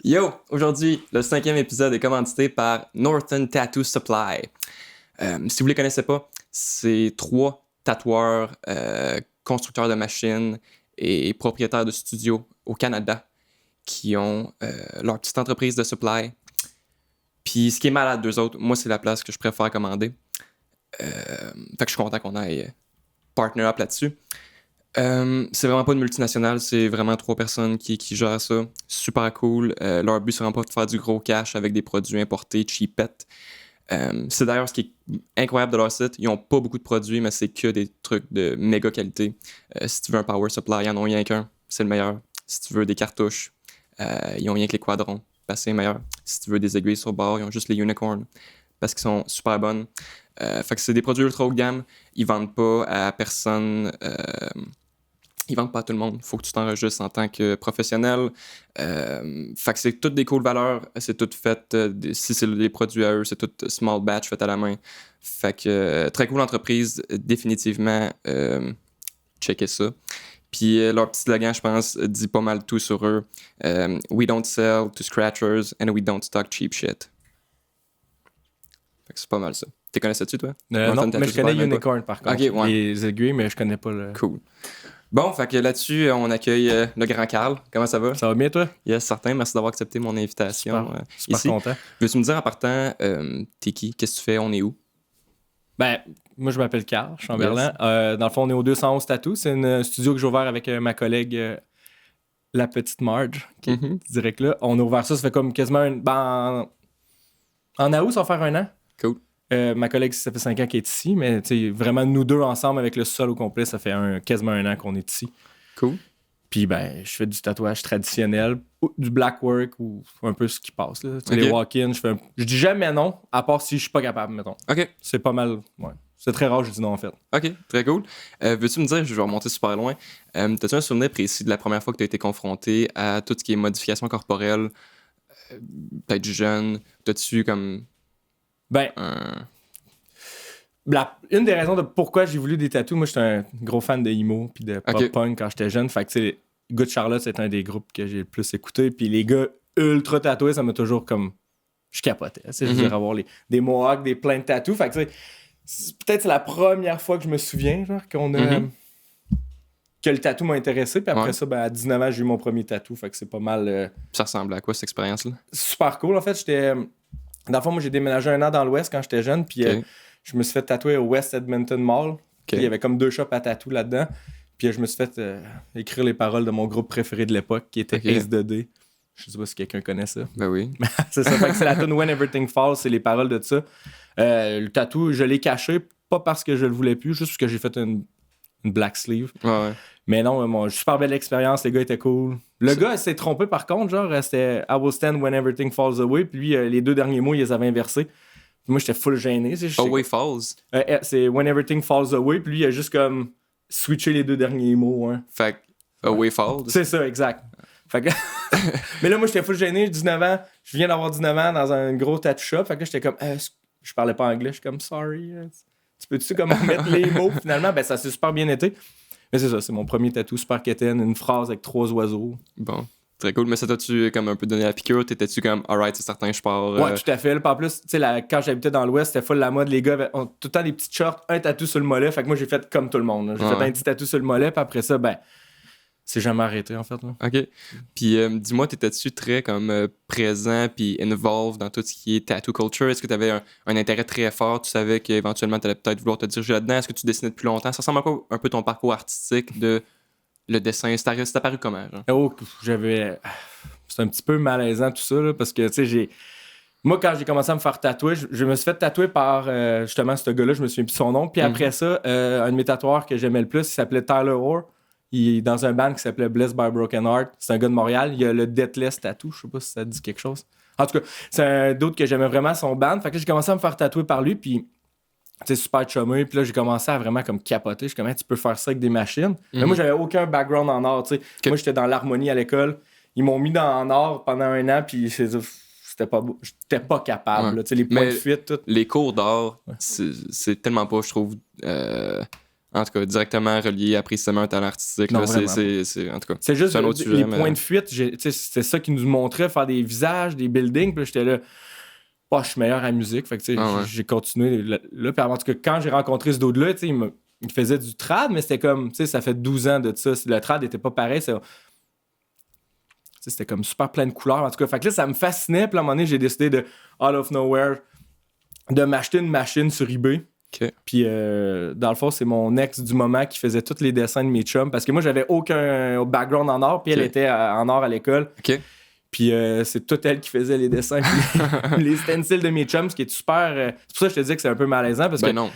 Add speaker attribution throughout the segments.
Speaker 1: Yo! Aujourd'hui, le 5e épisode est commandité par Northern Tattoo Supply. Si vous les connaissez pas, c'est 3 tatoueurs, constructeurs de machines et propriétaires de studios au Canada qui ont leur petite entreprise de supply. Puis ce qui est malade d'eux autres, moi c'est la place que je préfère commander. Fait que je suis content qu'on aille partner up là-dessus. C'est vraiment pas une multinationale, c'est vraiment 3 personnes qui gèrent ça. Super cool. Leur but, c'est vraiment pas de faire du gros cash avec des produits importés, cheapettes. C'est d'ailleurs ce qui est incroyable de leur site. Ils ont pas beaucoup de produits, mais c'est que des trucs de méga qualité. Si tu veux un power supply, ils en ont rien qu'un. C'est le meilleur. Si tu veux des cartouches, ils ont rien que les quadrons. Parce que c'est meilleur. Si tu veux des aiguilles sur bord, ils ont juste les unicorns. Parce qu'ils sont super bonnes. Fait que c'est des produits ultra haut de gamme. Ils vendent pas à personne. Ils vendent pas à tout le monde. Faut que tu t'enregistres en tant que professionnel. Fait que c'est toutes des cool valeurs. C'est tout fait. Si c'est des produits à eux, c'est tout small batch fait à la main. Fait que très cool entreprise. Définitivement, checkez ça. Puis leur petit slogan, je pense, dit pas mal tout sur eux. We don't sell to scratchers and we don't stock cheap shit. Fait que c'est pas mal ça. T'es connaissais-tu, toi?
Speaker 2: Non, mais je connais Unicorn par contre.
Speaker 1: Okay, ouais.
Speaker 2: Les aiguilles, mais je connais pas le...
Speaker 1: Cool. Bon, fait que là-dessus, on accueille le grand Carl. Comment ça va?
Speaker 2: Ça va bien, toi?
Speaker 1: Yes, certain. Merci d'avoir accepté mon invitation
Speaker 2: super
Speaker 1: ici.
Speaker 2: Content.
Speaker 1: Veux-tu me dire en partant, t'es qui? Qu'est-ce que tu fais? On est où?
Speaker 2: Ben, moi, je m'appelle Carl, je suis en Berlin. Dans le fond, on est au 211 Tattoo. C'est un studio que j'ai ouvert avec ma collègue, la petite Marge, qui est direct là. On a ouvert ça fait comme quasiment en août, ça va faire 1 an.
Speaker 1: Cool.
Speaker 2: Ma collègue, ça fait 5 ans qu'elle est ici, mais vraiment nous deux ensemble avec le sol au complet, ça fait quasiment 1 an qu'on est ici.
Speaker 1: Cool.
Speaker 2: Puis ben, je fais du tatouage traditionnel, du black work ou un peu ce qui passe. Là. Les walk-ins, je dis jamais non, à part si je suis pas capable, mettons.
Speaker 1: OK.
Speaker 2: C'est pas mal, ouais. C'est très rare, je dis non en fait.
Speaker 1: OK, très cool. Veux-tu me dire, je vais remonter super loin, t'as-tu un souvenir précis de la première fois que tu as été confronté à tout ce qui est modification corporelle, peut-être jeune, t'as-tu comme...
Speaker 2: Ben, une des raisons de pourquoi j'ai voulu des tatous, moi j'étais un gros fan de emo puis de pop-punk quand j'étais jeune. Fait que tu sais, Good Charlotte, c'est un des groupes que j'ai le plus écouté. Puis les gars ultra tatoués, ça m'a toujours comme... Je capotais. Je veux dire, avoir des mohawks, des plein de tatous. Fait que tu sais, peut-être c'est la première fois que je me souviens, genre, qu'on a... que le tatou m'a intéressé. Puis après ça, ben, à 19 ans, j'ai eu mon premier tatou. Fait que c'est pas mal...
Speaker 1: Ça ressemble à quoi, cette expérience-là?
Speaker 2: Super cool. En fait, j'étais... Dans le fond, moi, j'ai déménagé 1 an dans l'Ouest quand j'étais jeune. Puis je me suis fait tatouer au West Edmonton Mall. Il y avait comme 2 shops à tatou là-dedans. Puis je me suis fait écrire les paroles de mon groupe préféré de l'époque, qui était Ace the Day. Je sais pas si quelqu'un connaît ça.
Speaker 1: Ben oui.
Speaker 2: C'est ça. Fait que c'est la tune When Everything Falls, c'est les paroles de ça. Le tatou, je l'ai caché, pas parce que je le voulais plus, juste parce que j'ai fait une black sleeve.
Speaker 1: Ouais.
Speaker 2: Mais non, super belle expérience, les gars étaient cool. Le gars s'est trompé par contre, genre, c'était I will stand when everything falls away, puis lui, les 2 derniers mots, il les avait inversés. Puis moi, j'étais full gêné.
Speaker 1: Away falls?
Speaker 2: C'est when everything falls away, puis lui, il a juste comme switché les 2 derniers mots. Hein.
Speaker 1: Fait que away falls?
Speaker 2: C'est ça, exact. Fait que... Mais là, moi, j'étais full gêné, 19 ans. Je viens d'avoir 19 ans dans un gros tattoo shop. Fait que j'étais comme, je parlais pas anglais, je suis comme, sorry. Tu peux-tu comme mettre les mots? Finalement, ben ça s'est super bien été. Mais c'est ça, c'est mon premier tatou, super quétaine, une phrase avec 3 oiseaux.
Speaker 1: Bon, très cool. Mais ça t'a-tu comme un peu donné la piqûre? T'étais-tu comme, alright, c'est certain, je pars...
Speaker 2: Ouais, tout à fait. En plus, tu sais, quand j'habitais dans l'Ouest, c'était full la mode. Les gars ont tout le temps des petites shorts, un tatou sur le mollet. Fait que moi, j'ai fait comme tout le monde. J'ai fait un petit tatou sur le mollet, puis après ça, ben, c'est jamais arrêté, en fait. Là.
Speaker 1: OK. Puis dis-moi, t'étais-tu très comme présent puis involved dans tout ce qui est tattoo culture? Est-ce que t'avais un intérêt très fort? Tu savais qu'éventuellement, t'allais peut-être vouloir te diriger là-dedans? Est-ce que tu dessinais depuis longtemps? Ça ressemble à quoi un peu ton parcours artistique de le dessin? C'est apparu comment, genre?
Speaker 2: Oh, c'est un petit peu malaisant tout ça, là, parce que, tu sais, moi, quand j'ai commencé à me faire tatouer, je me suis fait tatouer par, justement, ce gars-là, je me souviens plus de son nom. Puis après ça, un de mes tatoueurs que j'aimais le plus, il s'appelait Tyler Orr. Il est dans un band qui s'appelait Blessed by Broken Heart. C'est un gars de Montréal. Il y a le Deathless Tattoo. Je sais pas si ça te dit quelque chose. En tout cas, c'est un d'autre que j'aimais vraiment son band. Fait que là, j'ai commencé à me faire tatouer par lui. Puis, tu sais, super chumé. Puis là, j'ai commencé à vraiment comme capoter. Je suis comme, tu peux faire ça avec des machines. Mais moi, j'avais aucun background en art. Tu sais. Moi, j'étais dans l'harmonie à l'école. Ils m'ont mis en art pendant 1 an. Puis, c'était pas beau. J'étais pas capable. Là, tu sais, les points de fuite, tout.
Speaker 1: Les cours d'art, c'est tellement pas, je trouve... en tout cas, directement relié à précisément un talent artistique.
Speaker 2: Non,
Speaker 1: Là,
Speaker 2: vraiment.
Speaker 1: c'est, en tout cas,
Speaker 2: C'est juste
Speaker 1: un autre
Speaker 2: les
Speaker 1: sujet,
Speaker 2: points de fuite, c'était ça qui nous montrait, faire des visages, des buildings. Puis là, j'étais là, je suis meilleur à la musique. Fait que, j'ai continué là. Puis en tout cas, quand j'ai rencontré ce dude-là, il faisait du trad, mais c'était comme, ça fait 12 ans de ça. Le trad n'était pas pareil. C'était comme super plein de couleurs. En tout cas, fait que là, ça me fascinait. Puis à un moment donné, j'ai décidé de, out of nowhere, de m'acheter une machine sur eBay.
Speaker 1: OK.
Speaker 2: Puis dans le fond, c'est mon ex du moment qui faisait tous les dessins de mes chums. Parce que moi, j'avais aucun background en art. Puis elle était en art à l'école.
Speaker 1: OK.
Speaker 2: Puis c'est toute elle qui faisait les dessins. Puis les stencils de mes chums, ce qui est super... c'est pour ça que je te dis que c'est un peu malaisant. Parce que
Speaker 1: non.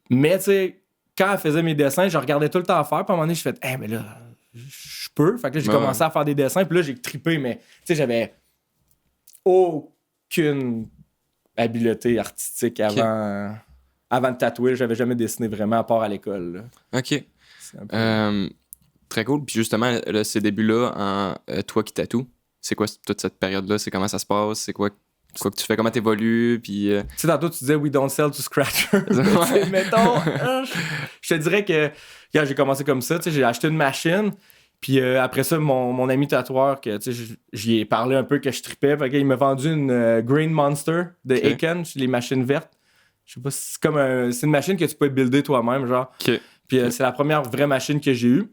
Speaker 2: Mais tu sais, quand elle faisait mes dessins, je regardais tout le temps faire. Puis à un moment donné, je fais, mais là, je peux. Fait que là, j'ai commencé à faire des dessins. Puis là, j'ai trippé. Mais tu sais, j'avais aucune habileté artistique avant de tatouer. J'avais jamais dessiné vraiment à part à l'école.
Speaker 1: Là. OK. Très cool. Puis justement, là, ces débuts-là, toi qui tatoues, c'est quoi toute cette période-là? C'est comment ça se passe? C'est quoi que tu fais? Comment t'évolues? Puis... Tu
Speaker 2: sais, tantôt, tu disais « We don't sell to scratchers ». Mettons, je te dirais que quand j'ai commencé comme ça, j'ai acheté une machine. Puis après ça, mon ami tatoueur, j'y ai parlé un peu que je tripais. Fait qu'il m'a vendu une Green Monster de Aiken, les machines vertes. Je sais pas, c'est une machine que tu peux builder toi-même, genre.
Speaker 1: Okay.
Speaker 2: Puis c'est la première vraie machine que j'ai eue.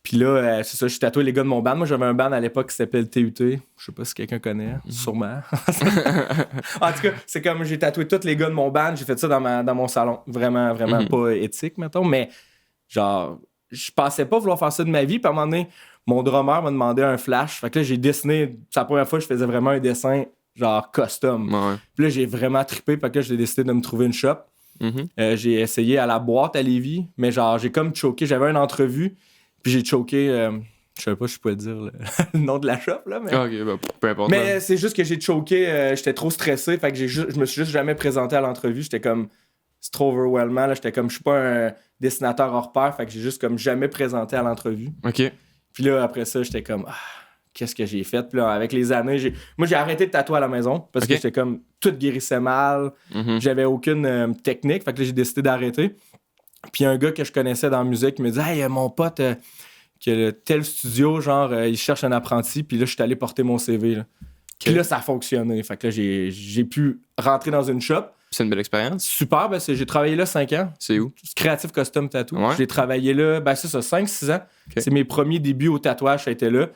Speaker 2: Puis là, c'est ça, je suis tatoué les gars de mon band. Moi, j'avais un band à l'époque qui s'appelle TUT. Je sais pas si quelqu'un connaît, sûrement. En tout cas, c'est comme j'ai tatoué tous les gars de mon band. J'ai fait ça dans mon salon. Vraiment, vraiment pas éthique, mettons. Mais genre, je pensais pas vouloir faire ça de ma vie. Puis à un moment donné, mon drummer m'a demandé un flash. Fait que là, j'ai dessiné. C'est la première fois que je faisais vraiment un dessin genre custom.
Speaker 1: Ouais.
Speaker 2: Puis là, j'ai vraiment trippé. Fait que là, j'ai décidé de me trouver une shop. J'ai essayé à la boîte à Lévis. Mais genre, j'ai comme choqué. J'avais une entrevue. Puis j'ai choqué, je sais pas si je peux dire le nom de la shop, là. Mais...
Speaker 1: OK, peu importe.
Speaker 2: Mais c'est juste que j'ai choqué, j'étais trop stressé, fait que je me suis juste jamais présenté à l'entrevue. J'étais comme, c'est trop overwhelming, là. J'étais comme, je suis pas un dessinateur hors pair, fait que j'ai juste comme jamais présenté à l'entrevue.
Speaker 1: OK.
Speaker 2: Puis là, après ça, j'étais comme, qu'est-ce que j'ai fait? Puis là, avec les années, j'ai arrêté de tatouer à la maison parce que j'étais comme, tout guérissait mal, j'avais aucune technique, fait que là, j'ai décidé d'arrêter. Puis un gars que je connaissais dans la musique me dit « Hey, mon pote, qui a tel studio, genre, il cherche un apprenti. » Puis là, je suis allé porter mon CV. Là. Okay. Puis là, ça a fonctionné. Fait que là, j'ai pu rentrer dans une shop.
Speaker 1: C'est une belle expérience.
Speaker 2: Super. Ben, j'ai travaillé là 5 ans.
Speaker 1: C'est où?
Speaker 2: Creative Custom Tattoo.
Speaker 1: Ouais.
Speaker 2: J'ai travaillé là, c'est ça, 5-6 ans. Okay. C'est mes premiers débuts au tatouage, ça a été là.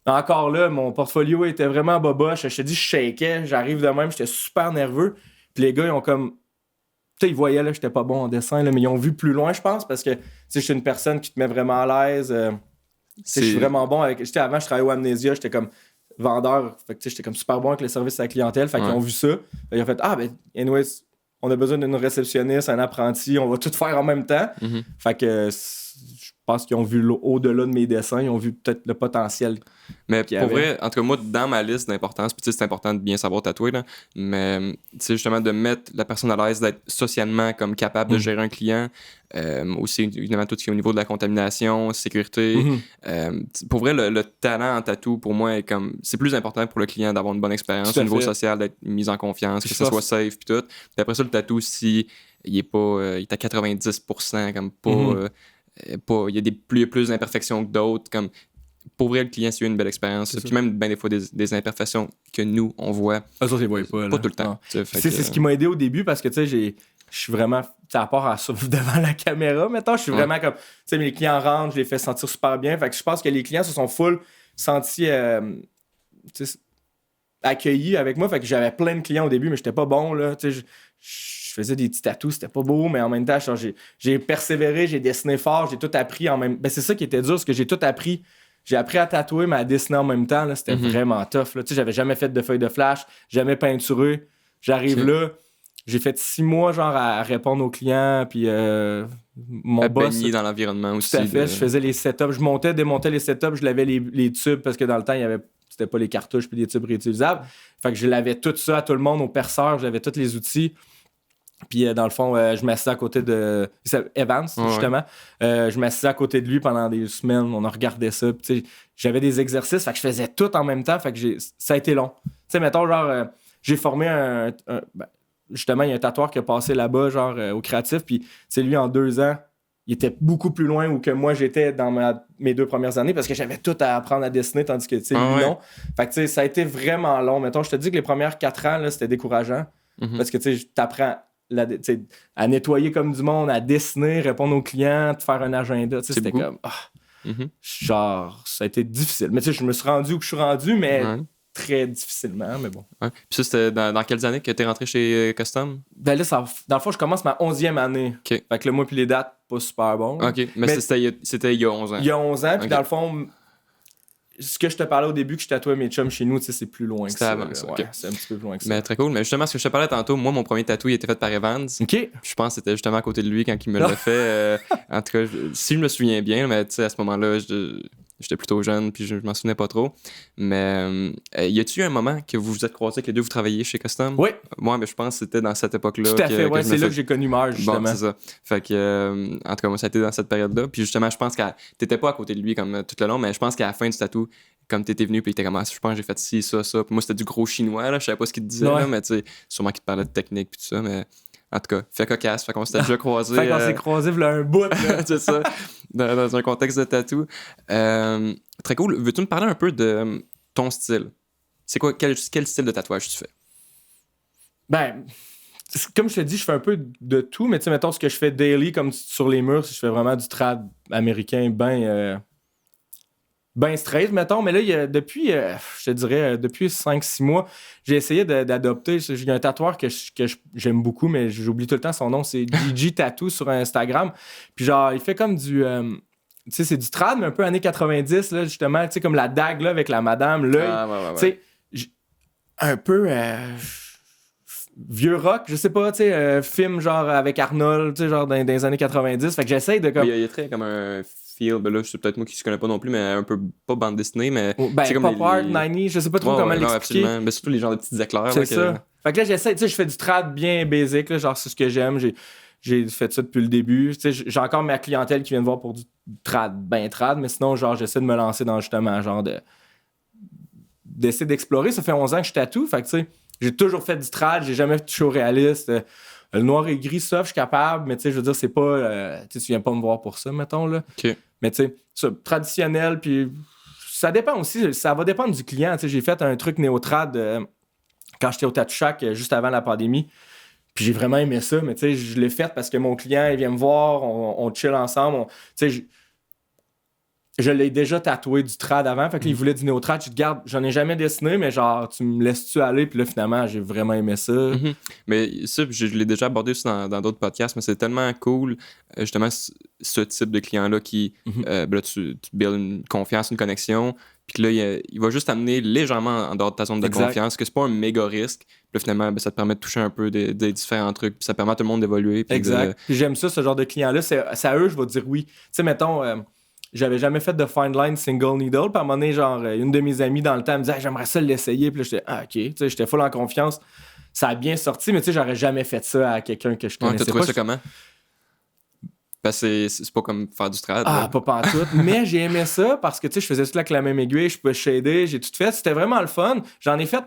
Speaker 2: Encore là, mon portfolio était vraiment boboche. Je te dis, je shakeais. J'arrive de même, j'étais super nerveux. Puis les gars, ils ont comme... Tu sais, ils voyaient là, j'étais pas bon en dessin, là, mais ils ont vu plus loin, je pense, parce que je suis une personne qui te met vraiment à l'aise. Je suis vraiment bon avec. Avant, je travaillais au Amnesia, j'étais comme vendeur. Fait que j'étais comme super bon avec le service à la clientèle. Fait qu'ils ont vu ça. Ils ont fait anyways, on a besoin d'une réceptionniste, un apprenti, on va tout faire en même temps. Fait que je pense qu'ils ont vu au-delà de mes dessins, ils ont vu peut-être le potentiel.
Speaker 1: Mais pour vrai, en tout cas, moi, dans ma liste d'importance, puis c'est important de bien savoir tatouer, là, mais justement de mettre la personne à l'aise, d'être socialement comme capable de gérer un client, aussi évidemment tout ce qui est au niveau de la contamination, sécurité. Pour vrai, le talent en tatou, pour moi, est comme c'est plus important pour le client d'avoir une bonne expérience au niveau social, d'être mis en confiance, que ça soit safe, puis tout. Puis après ça, le tatou, si il est pas, il est à 90%, comme pas... il y a plus d'imperfections que d'autres. Comme, pour vrai, le client, c'est une belle expérience. Puis même ben, des fois, des imperfections que nous, on voit.
Speaker 2: Ça, ils voient pas.
Speaker 1: Pas tout le temps.
Speaker 2: C'est ce qui m'a aidé au début parce que, tu sais, je suis vraiment, à part à devant la caméra, mettons, je suis vraiment comme, tu sais, mes clients rentrent, je les fais sentir super bien. Fait que je pense que les clients se sont full sentis accueillis avec moi. Fait que j'avais plein de clients au début, mais j'étais pas bon, là. Tu sais, je faisais des petits tatous, c'était pas beau, mais en même temps, j'ai persévéré, j'ai dessiné fort, j'ai tout appris en même temps. Ben, c'est ça qui était dur, parce que j'ai tout appris. J'ai appris à tatouer, mais à dessiner en même temps, là, c'était vraiment tough. Là. Tu sais, j'avais jamais fait de feuilles de flash, jamais peinturé. J'arrive là, j'ai fait 6 mois genre à répondre aux clients, puis mon boss...
Speaker 1: baigner dans l'environnement aussi.
Speaker 2: Tout à fait, je faisais les setups, je montais, démontais les setups, je lavais les tubes, parce que dans le temps, il y avait... C'était pas les cartouches puis des tubes réutilisables. Fait que je lavais tout ça à tout le monde, au perceur, j'avais tous les outils. Puis dans le fond, je m'assisais à côté de Evans, justement. Je m'assisais à côté de lui pendant des semaines. On a regardé ça. Puis j'avais des exercices. Fait que je faisais tout en même temps. Fait que ça a été long. Tu sais, mettons, genre, j'ai formé justement, il y a un tatoueur qui a passé là-bas, genre au créatif, puis lui, en 2 ans, il était beaucoup plus loin où que moi j'étais dans mes 2 premières années parce que j'avais tout à apprendre à dessiner, tandis que, lui, non. Fait que, ça a été vraiment long. Mettons, je te dis que les premières 4 ans, là, c'était décourageant parce que, t'apprends à nettoyer comme du monde, à dessiner, répondre aux clients, te faire un agenda. C'était comme... genre, ça a été difficile. Mais je me suis rendu où je suis rendu, mais très difficilement, mais bon.
Speaker 1: Puis ça, c'était dans quelles années que t'es rentré chez Custom?
Speaker 2: Ben là, dans le fond, je commence ma 11e année.
Speaker 1: Okay.
Speaker 2: Fait que le mois puis les dates, pas super bon.
Speaker 1: OK, mais c'était il y a 11 ans.
Speaker 2: Il y a 11 ans, puis dans le fond... Ce que je te parlais au début, que je tatouais mes chums chez nous, c'est plus loin que ça.
Speaker 1: Avant ça. Okay.
Speaker 2: C'est un petit peu plus loin que ça.
Speaker 1: Mais très cool. Mais justement, ce que je te parlais tantôt, moi, mon premier tatou, il était fait par Evans.
Speaker 2: OK.
Speaker 1: Je pense que c'était justement à côté de lui quand il me l'a fait. En tout cas, si je me souviens bien, mais à ce moment-là, j'étais plutôt jeune, puis je m'en souvenais pas trop. Mais y a-tu eu un moment que vous vous êtes croisés, que les deux vous travailliez chez Custom?
Speaker 2: Oui.
Speaker 1: Moi, mais je pense que c'était dans cette époque-là.
Speaker 2: Tout à fait, c'est là que j'ai connu Marge, justement.
Speaker 1: Bon, c'est ça. Fait que, en tout cas, moi, ça a été dans cette période-là. Puis justement, je pense que t'étais pas à côté de lui comme tout le long, mais je pense qu'à la fin du tatou, comme t'étais venu, puis il était comme, je pense que j'ai fait ci, ça. Puis moi, c'était du gros chinois, là. Je savais pas ce qu'il te disait, là, mais tu sais, sûrement qu'il te parlait de technique, puis tout ça, mais. En tout cas, fait cocasse, fait qu'on s'était déjà croisés.
Speaker 2: Fait qu'on s'est croisés v'là un bout, là.
Speaker 1: C'est ça, dans un contexte de tatou. Très cool. Veux-tu me parler un peu de ton style? C'est quoi, quel style de tatouage tu fais?
Speaker 2: Ben, comme je te dis, je fais un peu de tout, mais tu sais, mettons, ce que je fais daily, comme sur les murs, je fais vraiment du trad américain ben straight, mettons. Mais là, depuis 5-6 mois, j'ai essayé d'adopter. J'ai un tatoueur que j'aime beaucoup, mais j'oublie tout le temps son nom. C'est Gigi Tattoo sur Instagram. Puis genre, il fait comme du... tu sais, c'est du trad, mais un peu années 90, là, justement. Tu sais, comme la dague, là, avec la madame, l'œil. Tu sais, un peu... vieux rock, je sais pas, tu sais, film genre avec Arnold, tu sais, genre dans les années 90. Fait que j'essaye de comme...
Speaker 1: Il y a très comme un... Ben là, c'est peut-être moi qui ne connais pas non plus, mais un peu pas bande dessinée, mais.
Speaker 2: C'est comme pop art, 90, je sais pas trop comment l'expliquer.
Speaker 1: Absolument. Mais surtout les genres de petites éclairs.
Speaker 2: C'est ça. Fait que là, j'essaie, tu sais, je fais du trad bien basic, là, genre c'est ce que j'aime. J'ai fait ça depuis le début. Tu sais, j'ai encore ma clientèle qui vient me voir pour du trad, mais sinon, genre, j'essaie de me lancer dans justement, genre, d'essayer d'explorer. Ça fait 11 ans que je tatoue, fait que tu sais, j'ai toujours fait du trad, j'ai jamais touché au réaliste. Le noir et gris, ça, je suis capable, mais tu sais, je veux dire, c'est pas. Tu viens pas me voir pour ça, mettons, là.
Speaker 1: OK.
Speaker 2: Mais tu sais, ça, traditionnel, puis ça dépend aussi, ça va dépendre du client. Tu sais, j'ai fait un truc néo-trad quand j'étais au Tattoo Shack juste avant la pandémie. Puis j'ai vraiment aimé ça, mais tu sais, je l'ai fait parce que mon client, il vient me voir, on chill ensemble. Tu sais, je l'ai déjà tatoué du trad avant, fait que là, il voulait du néo-trad. Je dis, regarde, j'en ai jamais dessiné, mais genre, tu me laisses-tu aller? Puis là, finalement, j'ai vraiment aimé ça.
Speaker 1: Mais ça, je l'ai déjà abordé aussi dans d'autres podcasts, mais c'est tellement cool, justement, ce type de client-là qui, là, tu builds une confiance, une connexion, puis que là, il va juste t'amener légèrement en dehors de ta zone de confiance, que c'est pas un méga risque. Puis là, finalement, ça te permet de toucher un peu des différents trucs, puis ça permet à tout le monde d'évoluer.
Speaker 2: Exact. Puis j'aime ça, ce genre de client-là. C'est à eux, je vais dire oui. Tu sais, mettons... j'avais jamais fait de fine line single needle. Puis à un moment donné, genre, une de mes amies dans le temps me disait hey, j'aimerais ça l'essayer. Puis là, j'étais OK. Tu sais, j'étais full en confiance. Ça a bien sorti, mais tu sais, j'aurais jamais fait ça à quelqu'un que je connaissais pas.
Speaker 1: T'as trouvé ça comment? Parce que c'est pas comme faire du trad.
Speaker 2: Pas pantoute. Mais j'ai aimé ça parce que tu sais, je faisais tout avec la même aiguille, je pouvais shader, j'ai tout fait. C'était vraiment le fun. J'en ai fait.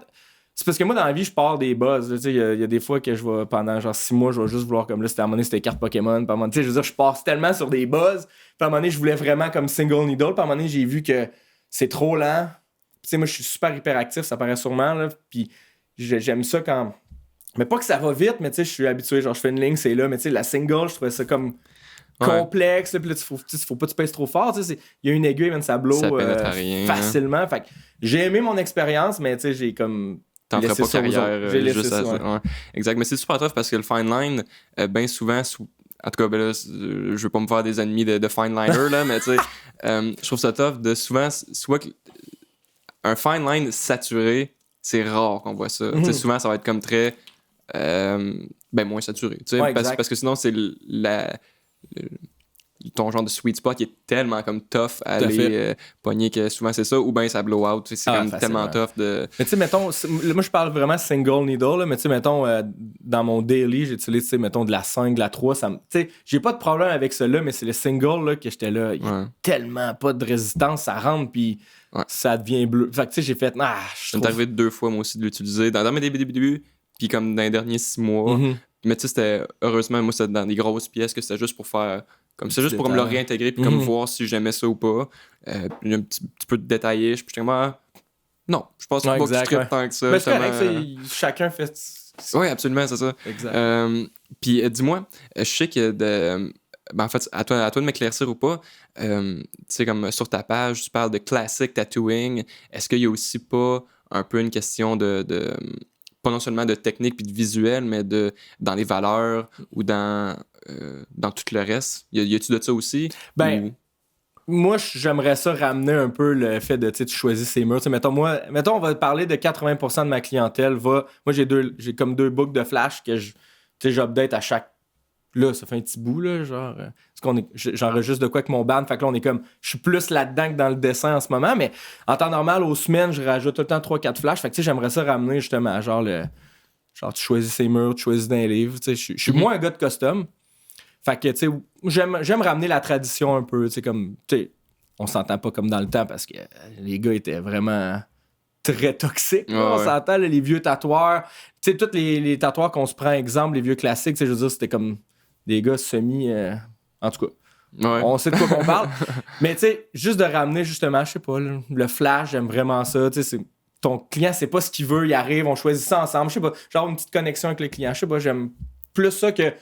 Speaker 2: C'est parce que moi, dans la vie, je pars des buzz. Tu sais, il y a des fois que je vais, pendant genre 6 mois, je vais juste vouloir, comme là, à un moment donné, c'était cartes Pokémon. Puis à un moment donné, tu sais, je veux dire, je passe tellement sur des buzz. Puis à un moment donné, je voulais vraiment comme single needle. Puis à un moment donné, j'ai vu que c'est trop lent. Tu sais, moi, je suis super hyperactif, ça paraît sûrement, là. Puis j'aime ça quand... Mais pas que ça va vite, mais tu sais, je suis habitué. Genre, je fais une ligne, c'est là. Mais tu sais, la single, je trouvais ça comme... complexe, puis là, faut pas que tu pèses trop fort. Il y a une aiguille, même ça blow facilement. Fait que j'ai aimé mon expérience, mais tu sais, j'ai comme...
Speaker 1: T'en feras pas carrière juste à ça. Ouais. Exact, mais c'est super tough parce que le fine line, bien souvent, en tout cas, ben là, je veux pas me faire des ennemis de fine liner, là, mais tu sais, je trouve ça tough de souvent, soit un fine line saturé, c'est rare qu'on voit ça. Tu sais, souvent, ça va être comme très, moins saturé. Tu sais, parce que sinon, c'est ton genre de sweet spot qui est tellement comme tough à aller pogner que souvent c'est ça, ou bien ça blow out. C'est comme tellement tough de...
Speaker 2: Mais tu sais, mettons, moi je parle vraiment single needle, là, mais tu sais, mettons, dans mon daily, j'utilise, tu sais, mettons, de la 5, de la 3, tu sais, j'ai pas de problème avec ça là, mais c'est le single là, que j'étais là, il y a tellement pas de résistance, ça rentre, puis ça devient bleu. Fait que tu sais, j'ai fait,
Speaker 1: Ça m'est arrivé 2 fois moi aussi de l'utiliser. Dans mes débuts, puis comme dans les derniers 6 mois.
Speaker 2: Mhm.
Speaker 1: Mais tu sais, heureusement, moi, c'était dans des grosses pièces que c'était juste pour faire. Comme c'est juste pour me le
Speaker 2: Détail.
Speaker 1: réintégrer, puis comme
Speaker 2: Mhm.
Speaker 1: voir si j'aimais ça ou pas. Puis un petit peu de détaillé. Puis j'étais comme, non, je pense
Speaker 2: Ouais,
Speaker 1: pas que je
Speaker 2: exact,
Speaker 1: trippe
Speaker 2: ouais.
Speaker 1: tant que ça.
Speaker 2: Mais c'est
Speaker 1: justement.
Speaker 2: correct, chacun fait.
Speaker 1: Oui, absolument, c'est ça.
Speaker 2: Exact.
Speaker 1: Puis dis-moi, je sais que en fait, à toi de m'éclaircir ou pas, tu sais, comme sur ta page, tu parles de classic tattooing. Est-ce qu'il y a aussi pas un peu une question de pas non seulement de technique puis de visuel, mais dans les valeurs ou dans tout le reste? Y a-tu de ça aussi?
Speaker 2: Ben,
Speaker 1: Ou-
Speaker 2: moi, j'aimerais ça ramener un peu le fait de, tu sais, tu choisis ses murs. Tu sais, mettons, on va parler de 80% de ma clientèle. Moi, j'ai comme 2 books de flash que tu sais, j'update à chaque. Là, ça fait un petit bout, là, genre. Parce j'enregistre de quoi avec mon band. Fait que là, on est comme. Je suis plus là-dedans que dans le dessin en ce moment. Mais en temps normal, aux semaines, je rajoute tout le temps 3-4 flashs. Fait que, tu sais, j'aimerais ça ramener justement, genre, tu choisis ses murs, tu choisis d'un livre. Tu sais, je suis moins un gars de custom. Fait que, tu sais, j'aime ramener la tradition un peu, tu sais, comme, tu sais, on s'entend pas comme dans le temps parce que les gars étaient vraiment très toxiques, là, on
Speaker 1: Ouais.
Speaker 2: s'entend, là, les vieux tatoueurs, tu sais, tous les tatoueurs qu'on se prend exemple, les vieux classiques, tu sais, je veux dire, c'était comme des gars en tout cas,
Speaker 1: Ouais.
Speaker 2: on sait de quoi qu'on parle, mais tu sais, juste de ramener justement, je sais pas, là, le flash, j'aime vraiment ça, tu sais, ton client sait pas ce qu'il veut, il arrive, on choisit ça ensemble, je sais pas, genre une petite connexion avec le client, je sais pas, j'aime plus ça que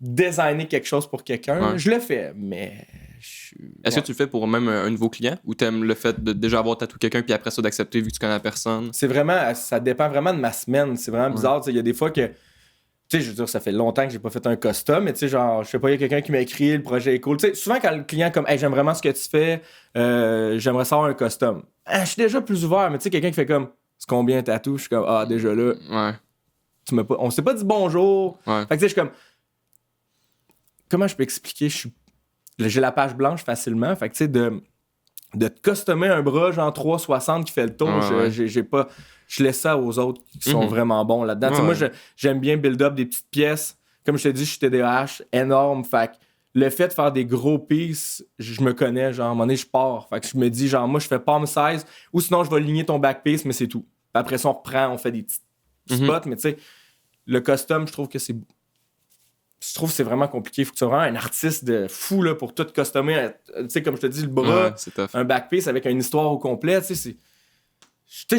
Speaker 2: designer quelque chose pour quelqu'un.
Speaker 1: Ouais.
Speaker 2: Je le fais, mais
Speaker 1: Est-ce que tu le fais pour même un nouveau client ou t'aimes le fait de déjà avoir tatoué quelqu'un puis après ça d'accepter vu que tu connais la personne?
Speaker 2: c'est vraiment, ça dépend vraiment de ma semaine. C'est vraiment bizarre. Tu sais, il y a des fois que, tu sais, je veux dire, ça fait longtemps que j'ai pas fait un custom, mais tu sais, genre, je sais pas, il y a quelqu'un qui m'a écrit, le projet est cool. Tu sais, souvent quand le client est comme, hey, j'aime vraiment ce que tu fais, j'aimerais savoir un custom. Je suis déjà plus ouvert, mais tu sais, quelqu'un qui fait comme, c'est combien un tatou? Je suis comme, déjà là,
Speaker 1: Ouais.
Speaker 2: on s'est pas dit bonjour.
Speaker 1: Ouais.
Speaker 2: Fait que tu sais, je suis comme, comment je peux expliquer? J'ai la page blanche facilement. Fait que tu sais, de te customer un bras genre 360 qui fait le tour,
Speaker 1: Ouais.
Speaker 2: j'ai pas. Je laisse ça aux autres qui sont vraiment bons là-dedans. Tu sais,
Speaker 1: Ouais.
Speaker 2: moi, j'aime bien build up des petites pièces. Comme je te dis, je suis TDAH énorme. Fait que le fait de faire des gros pieces, je me connais. Genre, à un moment donné, je pars. Fait que je me dis, genre, moi, je fais palm size ou sinon, je vais ligner ton back piece, mais c'est tout. Puis après ça, on reprend, on fait des petits spots. Mais tu sais, le custom, je trouve que c'est vraiment compliqué. Il faut que tu sois vraiment un artiste de fou là, pour tout customer. Tu sais, comme je te dis, le bras,
Speaker 1: Ouais, c'est tough.
Speaker 2: un backpiece avec une histoire au complet. Tu sais,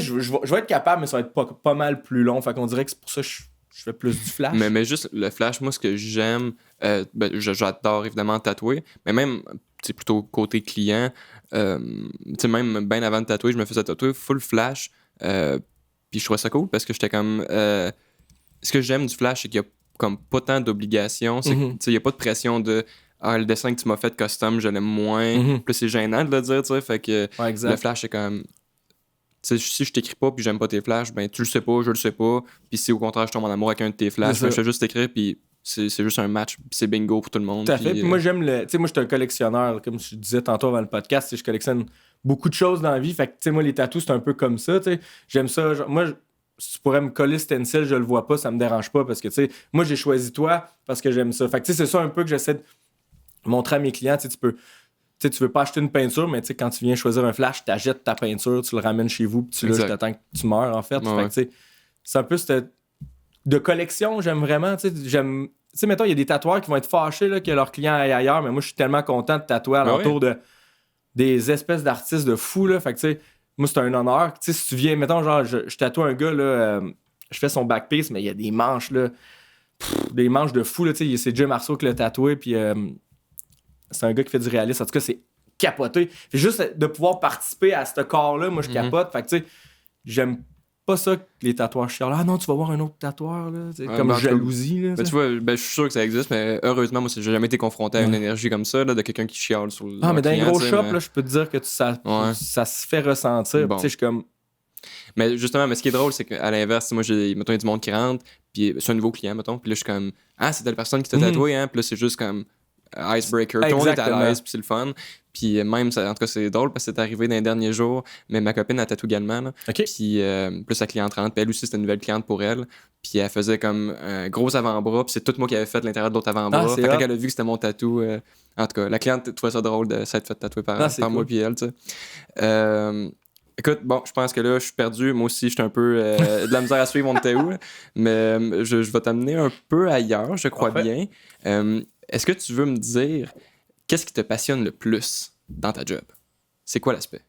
Speaker 2: je vais être capable, mais ça va être pas mal plus long. Fait qu'on dirait que c'est pour ça que je fais plus du flash.
Speaker 1: Mais juste le flash, moi, ce que j'aime, j'adore évidemment tatouer, mais même, c'est plutôt côté client, tu sais, même bien avant de tatouer, je me faisais tatouer full flash, puis je trouvais ça cool parce que j'étais comme. Ce que j'aime du flash, c'est qu'il y a comme pas tant d'obligations, tu sais, il n'y a pas de pression de. Le dessin que tu m'as fait custom, je l'aime moins. Puis c'est gênant de le dire, tu sais, fait que
Speaker 2: Ouais, exact.
Speaker 1: le flash, c'est comme. Tu sais, si je t'écris pas puis j'aime pas tes flashs, ben tu le sais pas, je le sais pas. Puis si au contraire je tombe en amour avec un de tes flashs, ben, je fais juste t'écrire puis c'est juste un match, puis c'est bingo pour tout le monde.
Speaker 2: Tout à fait. Puis moi, j'aime tu sais, moi, je suis un collectionneur. Comme je disais tantôt avant le podcast, tu sais, je collectionne beaucoup de choses dans la vie. Fait que, tu sais, moi, les tatous, c'est un peu comme ça, tu sais. J'aime ça. Moi, si tu pourrais me coller stencil, je le vois pas, ça me dérange pas parce que, tu sais, moi, j'ai choisi toi parce que j'aime ça. Fait que, tu sais, c'est ça un peu que j'essaie de montrer à mes clients. Tu sais, tu veux pas acheter une peinture, mais tu sais, quand tu viens choisir un flash, tu achètes ta peinture, tu le ramènes chez vous, puis tu l'as jusqu'à temps que tu meurs, en fait.
Speaker 1: Ouais.
Speaker 2: Fait que, tu sais, c'est un peu de collection, j'aime vraiment. Tu sais, mettons, il y a des tatoueurs qui vont être fâchés là, que leur client aille ailleurs, mais moi, je suis tellement content de tatouer alentour des espèces d'artistes de fous, là. Fait que, tu sais, moi, c'est un honneur. Tu sais, si tu viens, mettons, genre, je tatoue un gars, là, je fais son backpiece, mais il y a des manches, là, des manches de fou, là, tu sais, c'est Jim Marceau qui l'a tatoué, puis c'est un gars qui fait du réalisme. En tout cas, c'est capoté. Puis juste de pouvoir participer à ce corps-là, moi, je capote. Fait que, tu sais, j'aime pas ça que les tatoueurs chialent. Ah non, tu vas voir un autre tatoueur, là. Comme jalousie, là.
Speaker 1: Ben, tu vois, je suis sûr que ça existe, mais heureusement, moi, j'ai jamais été confronté à une énergie comme ça, là, de quelqu'un qui chiale sur le.
Speaker 2: Ah, mais dans les gros shops,
Speaker 1: mais...
Speaker 2: là, je peux te dire que ça se fait ressentir.
Speaker 1: Bon.
Speaker 2: Tu sais, je suis comme.
Speaker 1: Mais justement, ce qui est drôle, c'est qu'à l'inverse, moi, mettons, il y a du monde qui rentre, puis c'est un nouveau client, mettons, puis là, je suis comme, c'est telle personne qui t'a tatoué, hein, puis là, c'est juste comme icebreaker. Tout le monde est à l'aise, puis c'est le fun. Puis même, en tout cas, c'est drôle parce que c'est arrivé dans les derniers jours, mais ma copine a tatoué également, là.
Speaker 2: Okay.
Speaker 1: Puis plus sa cliente rentre, puis elle aussi, c'était une nouvelle cliente pour elle. Puis elle faisait comme un gros avant-bras, puis c'est tout moi qui avais fait l'intérieur de l'autre avant-bras. Fait que quand elle a vu que c'était mon tatou, en tout cas, la cliente trouvait ça drôle de s'être fait tatouer par moi puis elle, tu sais. Écoute, bon, je pense que là, je suis perdu. Moi aussi, je suis un peu de la misère à suivre, on était où. Là. Mais je vais t'amener un peu ailleurs, je crois bien. Est-ce que tu veux me dire qu'est-ce qui te passionne le plus dans ta job? C'est quoi l'aspect?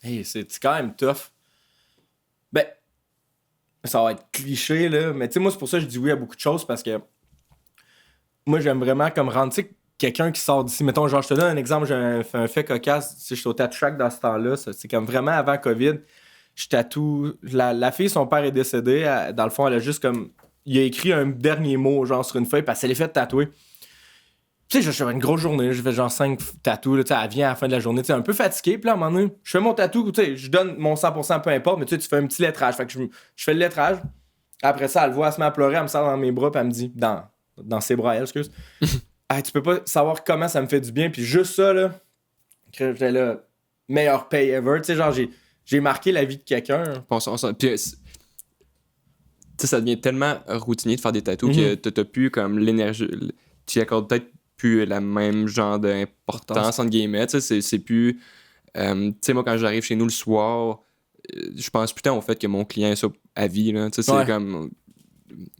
Speaker 2: Hey, c'est quand même tough. Ben, ça va être cliché, là. Mais tu sais, moi, c'est pour ça que je dis oui à beaucoup de choses parce que moi, j'aime vraiment comme rendre, tu sais, quelqu'un qui sort d'ici. Mettons, genre, je te donne un exemple, j'ai un fait cocasse. Tu sais, je suis au Tattoo Shack dans ce temps-là. C'est comme vraiment avant COVID. Je tatoue. La fille, son père est décédé. Dans le fond, elle a juste comme. Il a écrit un dernier mot, genre, sur une feuille, parce qu'elle s'est fait tatouer. Tu sais, j'avais une grosse journée, j'ai fait genre 5 tatous, là, tu sais, elle vient à la fin de la journée, tu sais, un peu fatiguée, puis là, à un moment donné, je fais mon tatou, tu sais, je donne mon 100%, peu importe, mais tu sais, tu fais un petit lettrage, fait que je fais le lettrage, après ça, elle voit, elle se met à pleurer, elle me sort dans mes bras, puis elle me dit, dans ses bras, elle, excuse, hey, tu peux pas savoir comment ça me fait du bien, puis juste ça, là, que j'étais là, meilleur pay ever, tu sais, genre, j'ai marqué la vie de quelqu'un.
Speaker 1: Puis, tu sais, ça devient tellement routinier de faire des tatous que t'as plus comme l'énergie, tu y accordes peut-être plus la même genre d'importance entre guillemets, tu sais, c'est plus tu sais, moi quand j'arrive chez nous le soir, je pense putain au fait que mon client soit à vie là, tu sais, c'est comme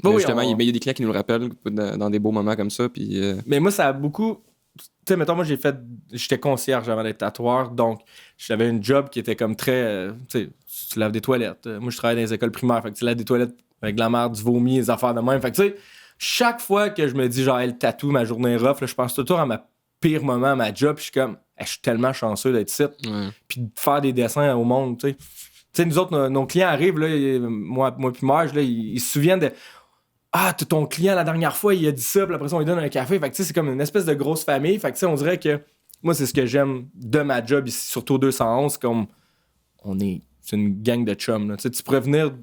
Speaker 1: justement il y a des clients qui nous le rappellent dans des beaux moments comme ça, puis
Speaker 2: mais moi ça a beaucoup, tu sais, mettons, moi j'étais concierge avant d'être tatoueur, donc j'avais une job qui était comme très, tu sais, tu laves des toilettes, moi je travaille dans les écoles primaires, fait que tu laves des toilettes avec de la merde, du vomi, des affaires de même, fait que tu sais, chaque fois que je me dis genre, le tatou, ma journée rough, là, je pense tout le temps à ma pire moment à ma job, puis je suis comme, je suis tellement chanceux d'être ici, puis de faire des dessins au monde, tu sais. Tu sais, nous autres, nos clients arrivent, là, moi puis Marge, là, ils se souviennent de, ton client la dernière fois, il a dit ça, puis après ça, on lui donne un café, fait que tu sais, c'est comme une espèce de grosse famille, fait que tu sais, on dirait que, moi, c'est ce que j'aime de ma job ici, surtout au 211, comme, c'est une gang de chums, là. Tu sais, tu pourrais venir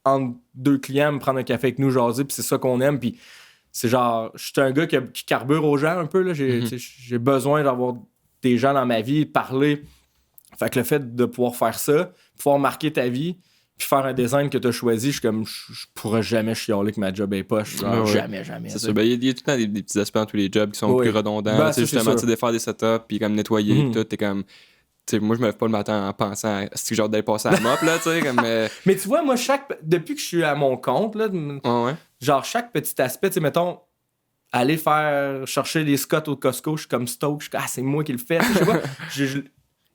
Speaker 2: entre deux clients, me prendre un café avec nous, jaser, puis c'est ça qu'on aime, puis c'est genre, je suis un gars qui carbure aux gens un peu, là, j'ai besoin d'avoir des gens dans ma vie, parler, fait que le fait de pouvoir faire ça, pouvoir marquer ta vie, puis faire un design que t'as choisi, je suis comme, je pourrais jamais chialer que ma job est poche, genre, jamais.
Speaker 1: C'est sûr, ben, il y a tout le temps des petits aspects dans tous les jobs qui sont plus redondants, ben, tu sais, justement, tu sais, de faire des setups, puis comme nettoyer, tout, t'es comme... T'sais, moi, je me lève pas le matin en pensant à ce genre d'aller passer à la mop, là, tu sais, comme...
Speaker 2: Mais tu vois, moi, depuis que je suis à mon compte, là, genre, chaque petit aspect, tu sais, mettons, aller chercher des Scott au Costco, je suis comme Stoke, c'est moi qui le fais, je sais pas,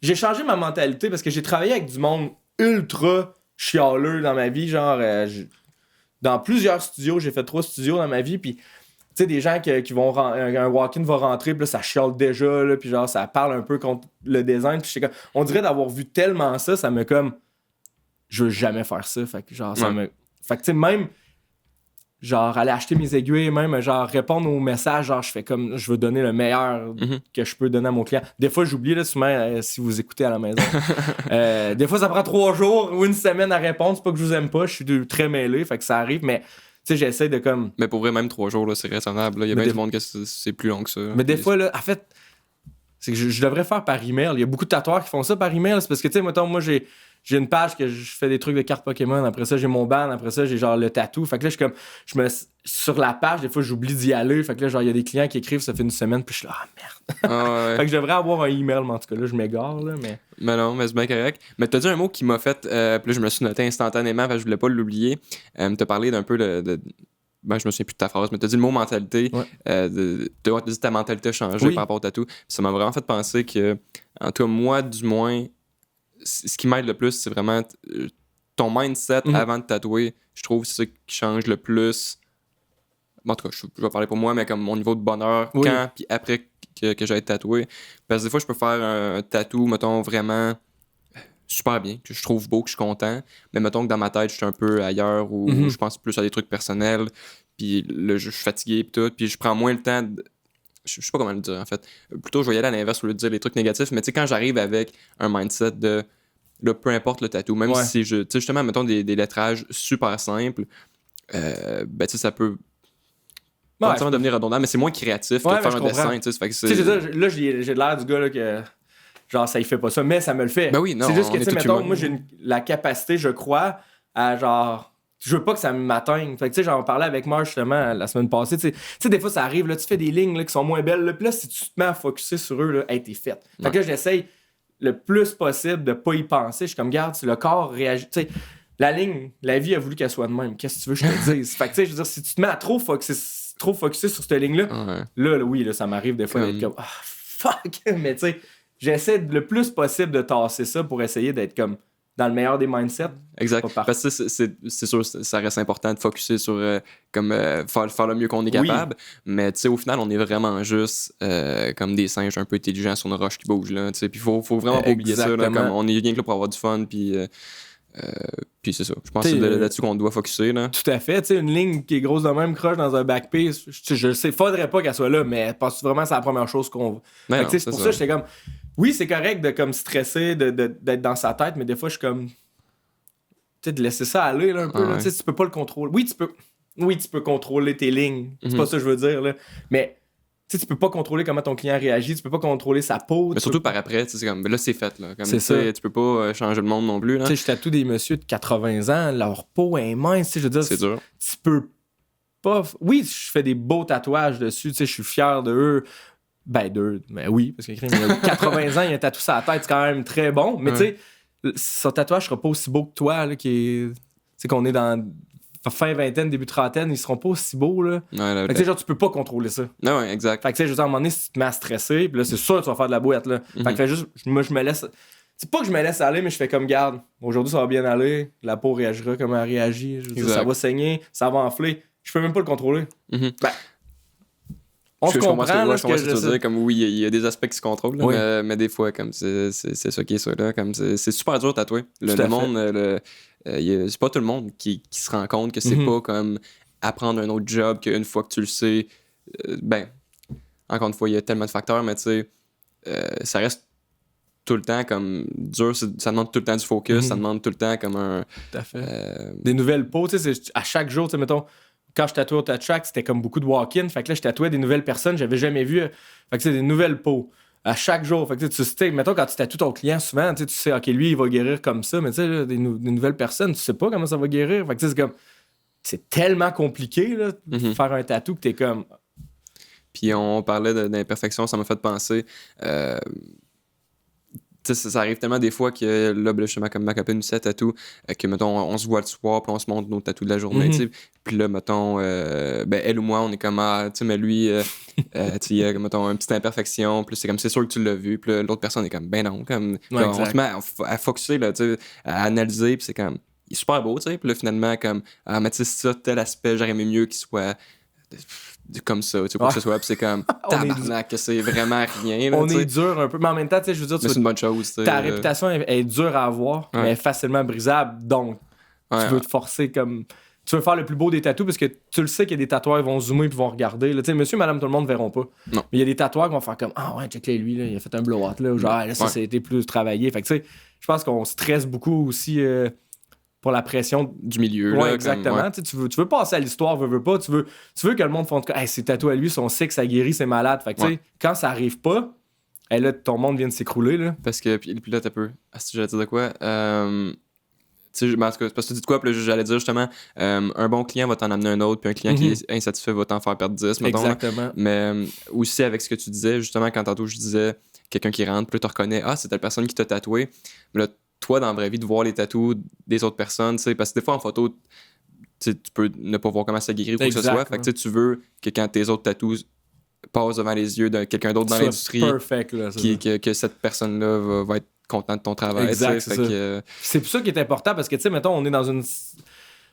Speaker 2: j'ai changé ma mentalité parce que j'ai travaillé avec du monde ultra chialeux dans ma vie, genre, dans plusieurs studios, j'ai fait 3 studios dans ma vie, puis... Tu sais, des gens qui vont... Un walk-in va rentrer, puis là, ça chiale déjà, là, puis genre, ça parle un peu contre le design, puis on dirait d'avoir vu tellement ça me comme... Je veux jamais faire ça, fait que genre, ça me... Fait que tu sais, même... Genre, aller acheter mes aiguilles, même, genre, répondre aux messages, genre, je fais comme... Je veux donner le meilleur que je peux donner à mon client. Des fois, j'oublie, là, souvent, si vous écoutez à la maison. Des fois, ça prend 3 jours ou une semaine à répondre, c'est pas que je vous aime pas, je suis très mêlé, fait que ça arrive, mais... Tu sais, j'essaie de comme...
Speaker 1: Mais pour vrai, même 3 jours, là, c'est raisonnable. Il y a bien du monde que c'est plus long que ça.
Speaker 2: Mais des fois, là, en fait, c'est que je devrais faire par email. Il y a beaucoup de tatoueurs qui font ça par email. C'est parce que, tu sais, mettons, moi, j'ai une page que je fais des trucs de cartes Pokémon. Après ça, j'ai mon ban. Après ça, j'ai genre le tatou. Fait que là, sur la page, des fois, j'oublie d'y aller. Fait que là, genre, il y a des clients qui écrivent, ça fait une semaine, puis je suis là, merde. Fait que je devrais avoir un email, mais en tout cas, là, je m'égare, là, mais...
Speaker 1: Mais non, mais c'est bien correct. Mais t'as dit un mot qui m'a fait... puis là, je me le suis noté instantanément, parce que je voulais pas l'oublier. T'as parlé d'un peu de ben, je me souviens plus de ta phrase, mais t'as dit le mot mentalité. T'as dit ta mentalité a changé par rapport au tatou. Ça m'a vraiment fait penser que, en tout cas, moi, du moins, ce qui m'aide le plus, c'est vraiment ton mindset avant de tatouer. Je trouve que c'est ça qui change le plus. Bon, en tout cas, je vais parler pour moi, mais comme mon niveau de bonheur quand puis après que j'ai été tatoué. Parce que des fois, je peux faire un tatou, mettons, vraiment super bien, que je trouve beau, que je suis content, mais mettons que dans ma tête, je suis un peu ailleurs ou je pense plus à des trucs personnels, puis là, je suis fatigué puis tout, puis je prends moins le temps je sais pas comment le dire en fait. Plutôt, je vais y aller à l'inverse au lieu de dire les trucs négatifs, mais tu sais, quand j'arrive avec un mindset de là, peu importe le tatou, même si tu sais, justement, mettons des lettrages super simples, ben tu sais, ça peut devenir redondant, mais c'est moins créatif que de faire un dessin, tu sais, fait que c'est...
Speaker 2: Là, j'ai l'air du gars là que... Genre, ça y fait pas ça, mais ça me le fait.
Speaker 1: Ben oui, non,
Speaker 2: c'est juste que, tu sais, mettons, moi, j'ai la capacité, je crois, à genre... Je veux pas que ça m'atteigne. Fait que, tu sais, j'en parlais avec moi, justement, la semaine passée. Tu sais, des fois, ça arrive, là, tu fais des lignes là, qui sont moins belles, là, puis là, si tu te mets à focusser sur eux, là, hey, t'es faite. Fait que là, j'essaye le plus possible de pas y penser. Je suis comme, regarde, si le corps réagit. Tu sais, la ligne, la vie a voulu qu'elle soit de même. Qu'est-ce que tu veux que je te dise? Fait que, tu sais, je veux dire, si tu te mets à trop focusser sur cette ligne-là, là, oui, là, ça m'arrive des fois d'être comme, fuck! Mais tu sais, j'essaie le plus possible de tasser ça pour essayer d'être comme dans le meilleur des mindsets.
Speaker 1: Exact. Parce que c'est sûr, ça reste important de focusser sur faire le mieux qu'on est capable. Mais tu sais, au final, on est vraiment juste comme des singes un peu intelligents sur une roche qui bouge. Puis il faut vraiment pas oublier ça. Là, comme on est rien que là pour avoir du fun. Puis c'est ça. Je pense que c'est là-dessus qu'on doit focusser. Là.
Speaker 2: Tout à fait. Tu sais, une ligne qui est grosse de même, croche dans un backpiece, je le sais, faudrait pas qu'elle soit là, mais penses-tu vraiment que c'est la première chose qu'on... C'est pour ça que j'étais comme... Oui, c'est correct de comme stresser, d'être dans sa tête, mais des fois, je suis comme... Tu sais, de laisser ça aller là, un peu. Là, tu peux pas le contrôler. Oui, tu peux contrôler tes lignes. C'est pas ça que je veux dire. Là. Mais tu peux pas contrôler comment ton client réagit. Tu peux pas contrôler sa peau.
Speaker 1: Mais surtout par après, c'est comme... Là, c'est fait. Là. Comme,
Speaker 2: c'est ça.
Speaker 1: Tu peux pas changer le monde non plus.
Speaker 2: Tu sais, je tatoue des messieurs de 80 ans. Leur peau est mince. Je veux dire,
Speaker 1: c'est dur.
Speaker 2: Tu peux pas... Oui, je fais des beaux tatouages dessus. Je suis fier d'eux. Ben, oui, parce que 80 ans, il a un tatou sur la tête, c'est quand même très bon. Mais tu sais, son tatouage sera pas aussi beau que toi, là, qu'on est dans fin vingtaine, début trentaine, ils seront pas aussi beaux, là. Fait que, genre, tu peux pas contrôler ça.
Speaker 1: Non, exact.
Speaker 2: Fait que, tu sais, je veux dire, à un moment donné, si tu te mets à stresser, puis là, c'est sûr que tu vas faire de la boîte, là. Fait que, juste, moi, je me laisse... C'est pas que je me laisse aller, mais je fais comme, garde, aujourd'hui, ça va bien aller, la peau réagira comme elle réagit, je veux dire, ça va saigner, ça va enfler. Je peux même pas le contrôler. Ben... On se comprend, là, ce que je veux dire.
Speaker 1: Comme, oui, il y a des aspects qui se contrôlent, mais des fois, comme c'est ça qui est ça. Là, comme c'est super dur de tatouer. Le monde, c'est pas tout le monde qui se rend compte que c'est pas comme apprendre un autre job qu'une fois que tu le sais. Encore une fois, il y a tellement de facteurs, mais tu sais, ça reste tout le temps comme dur. Ça demande tout le temps du focus, ça demande tout le temps comme un...
Speaker 2: Tout à fait. Des nouvelles peaux, tu sais, à chaque jour, tu sais, mettons... Quand je tatouais au Tattrack, c'était comme beaucoup de walk-in. Fait que là, je tatouais des nouvelles personnes que j'avais jamais vues. Fait que c'est des nouvelles peaux. À chaque jour. Fait que tu sais, mettons, quand tu tatoues ton client, souvent, tu sais, OK, lui, il va guérir comme ça. Mais tu sais, des nouvelles personnes, tu sais pas comment ça va guérir. Fait que c'est comme... C'est tellement compliqué, là, de faire un tatou que t'es comme...
Speaker 1: Puis on parlait d'imperfection, ça m'a fait penser... Ça arrive tellement des fois que là, justement, comme ma copine aussi a tatou, que, mettons, on se voit le soir, puis on se montre nos tatous de la journée, tu sais. Puis là, mettons, elle ou moi, on est comme, tu sais, mais lui, il y a, mettons, une petite imperfection, puis c'est comme, c'est sûr que tu l'as vu, puis l'autre personne est comme, ben non, comme, on se met à focusser, là, tu sais, à analyser, puis c'est comme, il est super beau, tu sais, puis là, finalement, comme, mais tu sais, ça, tel aspect, j'aurais aimé mieux qu'il soit... comme ça, tu sais, quoi que ce soit, puis c'est comme tabarnak, c'est vraiment rien. Là,
Speaker 2: on est dur un peu, mais en même temps, tu sais, je veux dire,
Speaker 1: c'est une bonne chose.
Speaker 2: Ta réputation est dure à avoir, mais elle est facilement brisable, donc tu veux te forcer comme. Tu veux faire le plus beau des tatous parce que tu le sais qu'il y a des tatoueurs qui vont zoomer et vont regarder. Tu sais, monsieur, madame, tout le monde ne verront pas.
Speaker 1: Non.
Speaker 2: Mais il y a des tatoueurs qui vont faire comme ah ouais, check lui, là, il a fait un blowout, là, ou genre là, ça a été plus travaillé. Fait que tu sais, je pense qu'on stresse beaucoup aussi. Pour la pression
Speaker 1: du milieu.
Speaker 2: Ouais,
Speaker 1: là,
Speaker 2: exactement.
Speaker 1: Comme,
Speaker 2: tu veux passer à l'histoire, veux pas. Tu veux que le monde fasse hey, ses tatous à lui sont sick, ça guérit, c'est malade. Fait que, tu sais, quand ça arrive pas, là, ton monde vient de s'écrouler. Là.
Speaker 1: Parce que, puis là, t'as peu. Si j'allais dire de quoi? Tu sais, parce que tu dis de quoi? Puis là, j'allais dire justement, un bon client va t'en amener un autre, puis un client qui est insatisfait va t'en faire perdre 10. Mettons,
Speaker 2: exactement.
Speaker 1: Là. Mais aussi, avec ce que tu disais, justement, quand tantôt je disais quelqu'un qui rentre, puis là, tu reconnais, c'est telle personne qui t'a tatoué. Mais là, toi, dans la vraie vie, de voir les tatous des autres personnes, parce que des fois, en photo, tu peux ne pas voir comment ça guérit ou quoi que ce soit. Fait que tu veux que quand tes autres tatous passent devant les yeux de quelqu'un d'autre dans l'industrie,
Speaker 2: perfect, là,
Speaker 1: que cette personne-là va être contente de ton travail.
Speaker 2: Exact, c'est pour ça qui est important, parce que, tu sais, mettons, on est dans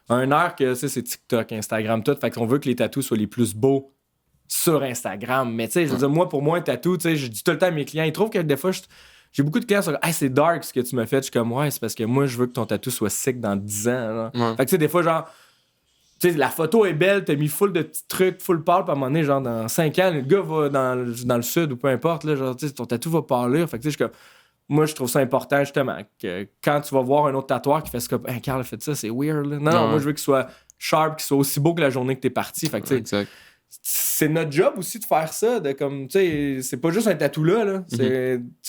Speaker 2: un air que, c'est TikTok, Instagram, tout. Fait qu'on veut que les tatous soient les plus beaux sur Instagram. Mais, tu sais, je veux dire, moi, pour moi, un tatou, tu sais, je dis tout le temps à mes clients, ils trouvent que des fois, j'ai beaucoup de clients qui sont comme, c'est dark ce que tu m'as fait. Je suis comme, ouais, c'est parce que moi, je veux que ton tatou soit sick dans 10 ans. Fait que, tu sais, des fois, genre, tu sais, la photo est belle, t'as mis full de petits trucs, full pâle, puis à un moment donné, genre, dans 5 ans, le gars va dans le sud ou peu importe, là, genre, tu sais, ton tatou va parler. Fait que, tu sais, je suis comme, moi, je trouve ça important, justement, que quand tu vas voir un autre tatoueur qui fait ce comme, Carl a fait ça, c'est weird, là. Non, moi, je veux qu'il soit sharp, qu'il soit aussi beau que la journée que t'es parti. Fait que, tu sais, c'est notre job aussi de faire ça, de comme, tu sais, c'est pas juste un tatou là. Tu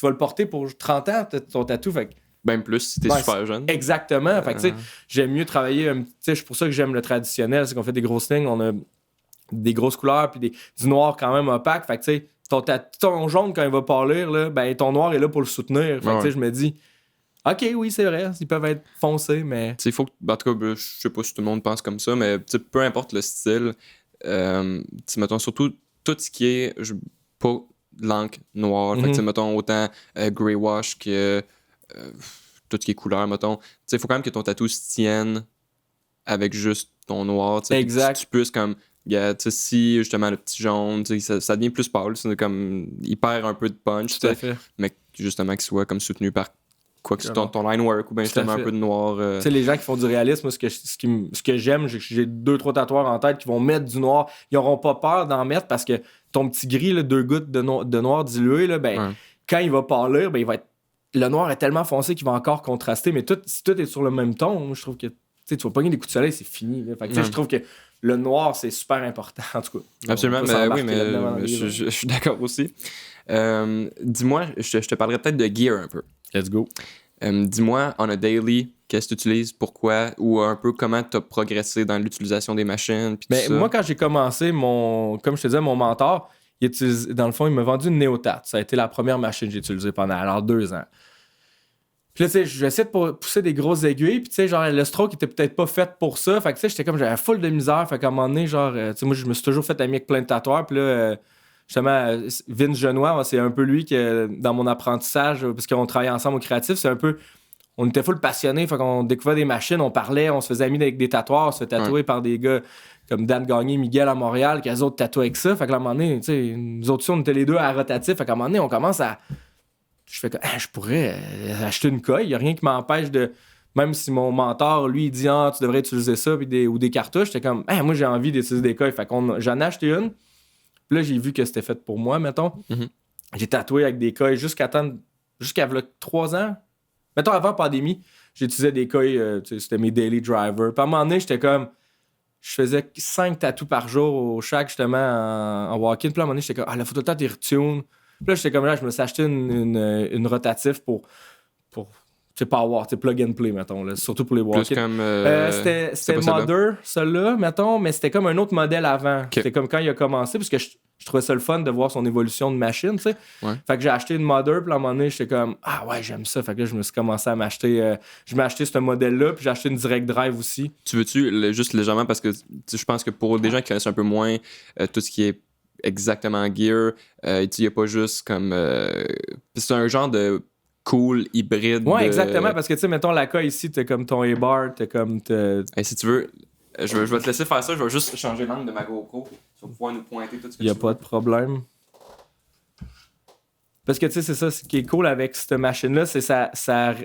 Speaker 2: vas le porter pour 30 ans, ton tatou, fait que...
Speaker 1: Même plus si t'es super jeune.
Speaker 2: Exactement, fait que, tu sais, j'aime mieux travailler, tu sais, c'est pour ça que j'aime le traditionnel, c'est qu'on fait des grosses lignes, on a des grosses couleurs, puis du noir quand même opaque, fait que, tu sais, ton jaune, quand il va pâlir, là, ben, ton noir est là pour le soutenir. Fait que, tu sais, je me dis, OK, oui, c'est vrai, ils peuvent être foncés, mais...
Speaker 1: Il faut que, en tout cas, je sais pas si tout le monde pense comme ça, mais peu importe le style, mettons, surtout tout ce qui est pas l'encre noire, fait que, mettons, autant grey wash que tout ce qui est couleur, mettons. Il faut quand même que ton tatou se tienne avec juste ton noir.
Speaker 2: Exact.
Speaker 1: Tu puisses comme... si justement le petit jaune, ça devient plus pâle, c'est comme il perd un peu de punch,
Speaker 2: tout à fait.
Speaker 1: Mais justement qu'il soit comme soutenu par quoi que ce soit ton line work ou bien justement un peu de noir.
Speaker 2: Tu sais, les gens qui font du réalisme, ce que j'aime, j'ai 2-3 tatoueurs en tête qui vont mettre du noir. Ils n'auront pas peur d'en mettre parce que ton petit gris, là, 2 gouttes de noir dilué, là, ben, quand il va pâlir, ben, le noir est tellement foncé qu'il va encore contraster. Mais si tout est sur le même ton, je trouve que tu vas pogner des coups de soleil, c'est fini. Là. Fait que, je trouve que le noir, c'est super important, en tout cas.
Speaker 1: Absolument, mais je suis d'accord aussi. Dis-moi, je te parlerai peut-être de gear un peu.
Speaker 2: Let's go.
Speaker 1: Dis-moi, on a daily, qu'est-ce que tu utilises, pourquoi, ou un peu comment tu as progressé dans l'utilisation des machines.
Speaker 2: Moi, quand j'ai commencé, comme je te disais, mon mentor, dans le fond, il m'a vendu une Neotat. Ça a été la première machine que j'ai utilisée pendant 2 ans. Puis là, tu sais, j'essaie de pousser des grosses aiguilles. Puis, tu sais, genre, le stroke était peut-être pas fait pour ça. Fait que, tu sais, j'avais full de misère. Fait qu'à un moment donné, genre, tu sais, moi, je me suis toujours fait ami avec plein de tatoueurs. Puis là, justement, Vince Genois, c'est un peu lui que, dans mon apprentissage, parce qu'on travaillait ensemble au créatif, c'est un peu. On était full passionnés. Fait qu'on découvrait des machines, on parlait, on se faisait amis avec des tatoueurs, on se fait tatouer par des gars comme Dan Gagné, Miguel à Montréal, qui eux autres tatouaient avec ça. Fait que, à un moment donné, tu sais, nous autres, on était les deux à rotatif. Fait qu'à un moment donné, on commence à. Je fais que je pourrais acheter une coille. Il n'y a rien qui m'empêche de. Même si mon mentor, lui, il dit tu devrais utiliser ça ou des cartouches, j'étais comme moi, j'ai envie d'utiliser des coilles. Fait qu'on j'en ai acheté une. Puis là, j'ai vu que c'était fait pour moi, mettons. Mm-hmm. J'ai tatoué avec des coilles jusqu'à 3 ans. Mettons, avant la pandémie, j'utilisais des coilles, c'était mes daily drivers. Puis à un moment donné, j'étais comme. Je faisais 5 tatous par jour au chaque, justement, en walk-in. Puis à un moment donné, j'étais comme la photo de temps, t'es retune. Puis là, j'étais comme je me suis acheté une rotative pour power, plug and play, mettons, là, surtout pour les walk-in. C'était Mother, celle-là, mettons, mais c'était comme un autre modèle avant. Okay. C'était comme quand il a commencé, parce que je trouvais ça le fun de voir son évolution de machine, tu sais. Ouais. Fait que j'ai acheté une Mother, puis à un moment donné, j'étais comme j'aime ça. Fait que là, je me suis commencé à m'acheter. Je m'ai acheté ce modèle-là, puis j'ai acheté une Direct Drive aussi.
Speaker 1: Tu veux-tu, juste légèrement, parce que je pense que pour des gens qui connaissent un peu moins tout ce qui est exactement gear, il n'y a pas juste comme. C'est un genre de cool hybride.
Speaker 2: Ouais, exactement, parce que tu sais, mettons la coille ici, t'as comme ton A-bar, t'as comme.
Speaker 1: Si tu veux, je vais te laisser faire ça, je vais juste changer l'angle de ma GoPro. Tu vas pouvoir nous pointer tout ce que
Speaker 2: tu veux. Il n'y a pas de problème. Parce que tu sais, c'est ça, ce qui est cool avec cette machine-là, c'est ça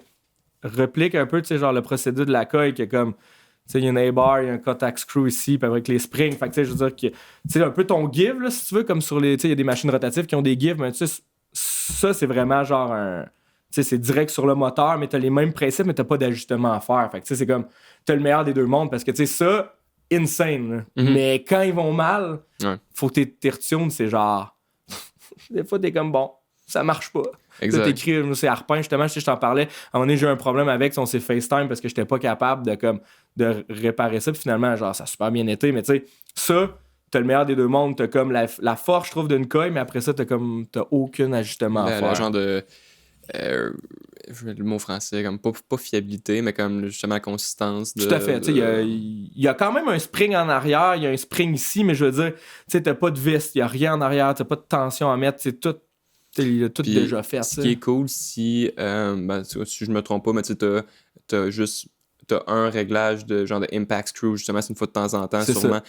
Speaker 2: réplique un peu, tu sais, genre le procédé de la coille, qui est comme. Tu sais, il y a une A-bar, il y a un contact screw ici, puis avec les springs. Fait que, tu sais, je veux dire que c'est un peu ton give, là, si tu veux, comme sur les. Tu sais, il y a des machines rotatives qui ont des give, mais tu sais, ça, c'est vraiment genre un. Tu sais, c'est direct sur le moteur, mais t'as les mêmes principes, mais t'as pas d'ajustement à faire. Fait que, tu sais, c'est comme. T'as le meilleur des deux mondes, parce que, tu sais, ça, insane. Mm-hmm. Mais quand ils vont mal, faut que t'es retunes, c'est genre. Des fois, t'es comme bon, ça marche pas. Exact. Là, t'écris, c'est Harpin, justement, je t'en parlais. À un moment donné, j'ai eu un problème avec, on s'est FaceTime parce que j'étais pas capable de réparer ça. Puis finalement, genre, ça a super bien été. Mais tu sais, ça, t'as le meilleur des deux mondes. T'as comme la force, je trouve, d'une coille, mais après ça, t'as aucun ajustement à faire.
Speaker 1: Le genre de. Le mot français, comme pas fiabilité, mais comme justement la consistance.
Speaker 2: Tout à fait. Il y a quand même un spring en arrière, il y a un spring ici, mais je veux dire, tu sais, t'as pas de vis, il y a rien en arrière, t'as pas de tension à mettre, c'est tout. Il a tout puis, déjà fait.
Speaker 1: Ce qui est cool, si je me trompe pas, mais tu t'as un réglage de genre de impact screw, justement, c'est une fois de temps en temps, c'est sûrement ça.